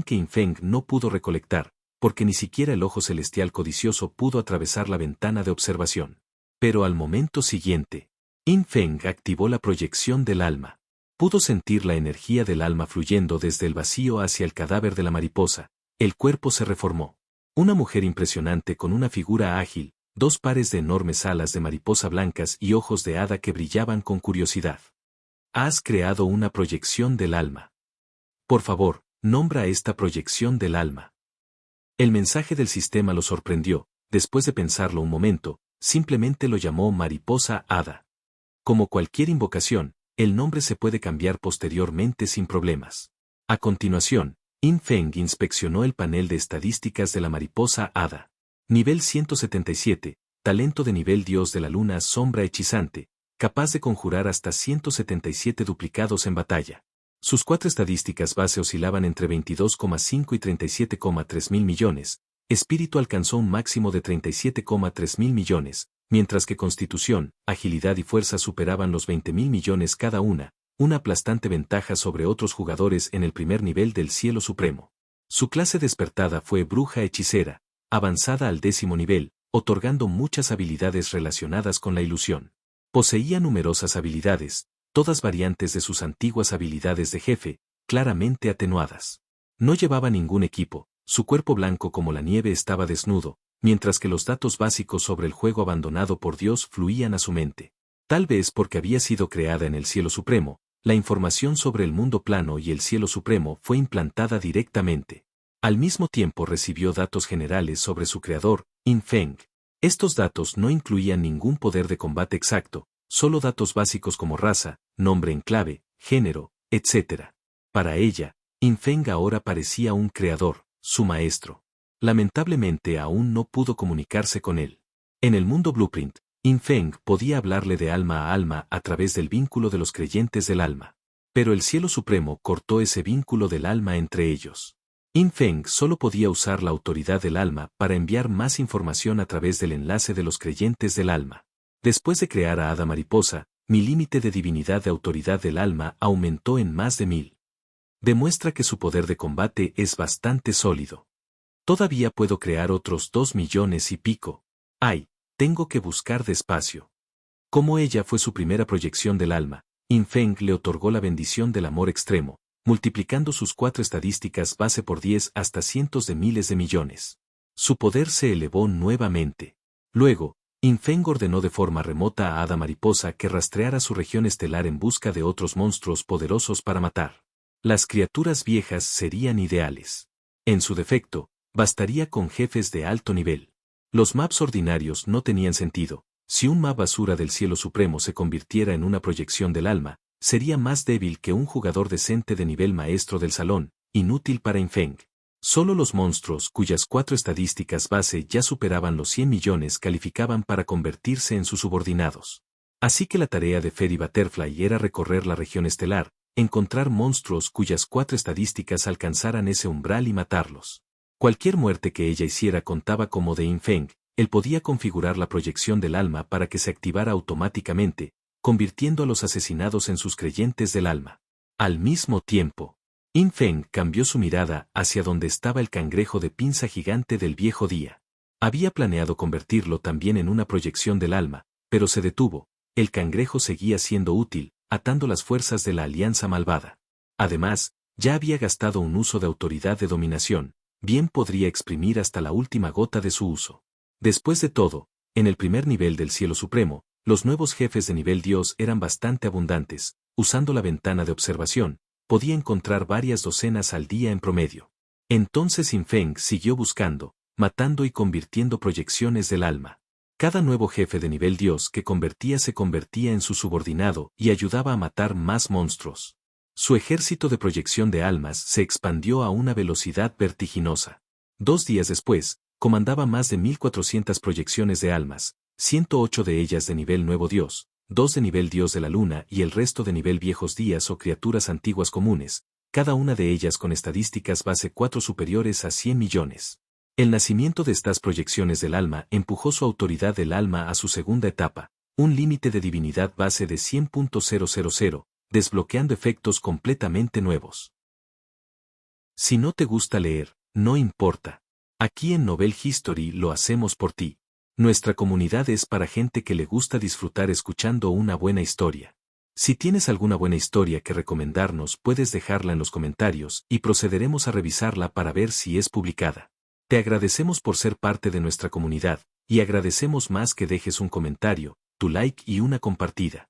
que Yin Feng no pudo recolectar, porque ni siquiera el ojo celestial codicioso pudo atravesar la ventana de observación. Pero al momento siguiente, Yin Feng activó la proyección del alma. Pudo sentir la energía del alma fluyendo desde el vacío hacia el cadáver de la mariposa. El cuerpo se reformó. Una mujer impresionante con una figura ágil, 2 pares de enormes alas de mariposa blancas y ojos de hada que brillaban con curiosidad. Has creado una proyección del alma. Por favor, nombra esta proyección del alma. El mensaje del sistema lo sorprendió. Después de pensarlo un momento, simplemente lo llamó mariposa hada. Como cualquier invocación, el nombre se puede cambiar posteriormente sin problemas. A continuación, Yin Feng inspeccionó el panel de estadísticas de la mariposa hada. Nivel 177, talento de nivel Dios de la Luna sombra hechizante, capaz de conjurar hasta 177 duplicados en batalla. Sus 4 estadísticas base oscilaban entre 22,5 y 37,3 mil millones, espíritu alcanzó un máximo de 37,3 mil millones, mientras que constitución, agilidad y fuerza superaban los 20 mil millones cada una aplastante ventaja sobre otros jugadores en el primer nivel del Cielo Supremo. Su clase despertada fue bruja hechicera, avanzada al 10º nivel, otorgando muchas habilidades relacionadas con la ilusión. Poseía numerosas habilidades, todas variantes de sus antiguas habilidades de jefe, claramente atenuadas. No llevaba ningún equipo, su cuerpo blanco como la nieve estaba desnudo, mientras que los datos básicos sobre el juego abandonado por Dios fluían a su mente. Tal vez porque había sido creada en el Cielo Supremo, la información sobre el mundo plano y el Cielo Supremo fue implantada directamente. Al mismo tiempo recibió datos generales sobre su creador, Infeng. Estos datos no incluían ningún poder de combate exacto, solo datos básicos como raza, nombre en clave, género, etc. Para ella, Infeng ahora parecía un creador, su maestro. Lamentablemente aún no pudo comunicarse con él. En el mundo Blueprint, Infeng podía hablarle de alma a alma a través del vínculo de los creyentes del alma. Pero el Cielo Supremo cortó ese vínculo del alma entre ellos. Infeng solo podía usar la autoridad del alma para enviar más información a través del enlace de los creyentes del alma. Después de crear a Hada Mariposa, mi límite de divinidad de autoridad del alma aumentó en más de 1000. Demuestra que su poder de combate es bastante sólido. Todavía puedo crear otros 2 millones y pico. Ay, tengo que buscar despacio. Como ella fue su primera proyección del alma, Infeng le otorgó la bendición del amor extremo, multiplicando sus 4 estadísticas base por 10 hasta cientos de miles de millones. Su poder se elevó nuevamente. Luego, Infeng ordenó de forma remota a Hada Mariposa que rastreara su región estelar en busca de otros monstruos poderosos para matar. Las criaturas viejas serían ideales. En su defecto, bastaría con jefes de alto nivel. Los maps ordinarios no tenían sentido. Si un map basura del Cielo Supremo se convirtiera en una proyección del alma, sería más débil que un jugador decente de nivel maestro del salón, inútil para Infeng. Solo los monstruos cuyas 4 estadísticas base ya superaban los 100 millones calificaban para convertirse en sus subordinados. Así que la tarea de Fairy Butterfly era recorrer la región estelar, encontrar monstruos cuyas 4 estadísticas alcanzaran ese umbral y matarlos. Cualquier muerte que ella hiciera contaba como de Infeng. Él podía configurar la proyección del alma para que se activara automáticamente, convirtiendo a los asesinados en sus creyentes del alma. Al mismo tiempo, Infeng cambió su mirada hacia donde estaba el cangrejo de pinza gigante del viejo día. Había planeado convertirlo también en una proyección del alma, pero se detuvo. El cangrejo seguía siendo útil, atando las fuerzas de la alianza malvada. Además, ya había gastado un uso de autoridad de dominación, bien podría exprimir hasta la última gota de su uso. Después de todo, en el primer nivel del Cielo Supremo, los nuevos jefes de nivel Dios eran bastante abundantes. Usando la ventana de observación, podía encontrar varias docenas al día en promedio. Entonces Infeng siguió buscando, matando y convirtiendo proyecciones del alma. Cada nuevo jefe de nivel Dios que convertía se convertía en su subordinado y ayudaba a matar más monstruos. Su ejército de proyección de almas se expandió a una velocidad vertiginosa. 2 días después, comandaba más de 1400 proyecciones de almas, 108 de ellas de nivel Nuevo Dios, 2 de nivel Dios de la Luna y el resto de nivel Viejos Días o criaturas antiguas comunes, cada una de ellas con estadísticas base 4 superiores a 100 millones. El nacimiento de estas proyecciones del alma empujó su autoridad del alma a su segunda etapa, un límite de divinidad base de 100.000, desbloqueando efectos completamente nuevos. Si no te gusta leer, no importa. Aquí en Novel History lo hacemos por ti. Nuestra comunidad es para gente que le gusta disfrutar escuchando una buena historia. Si tienes alguna buena historia que recomendarnos, puedes dejarla en los comentarios y procederemos a revisarla para ver si es publicada. Te agradecemos por ser parte de nuestra comunidad, y agradecemos más que dejes un comentario, tu like y una compartida.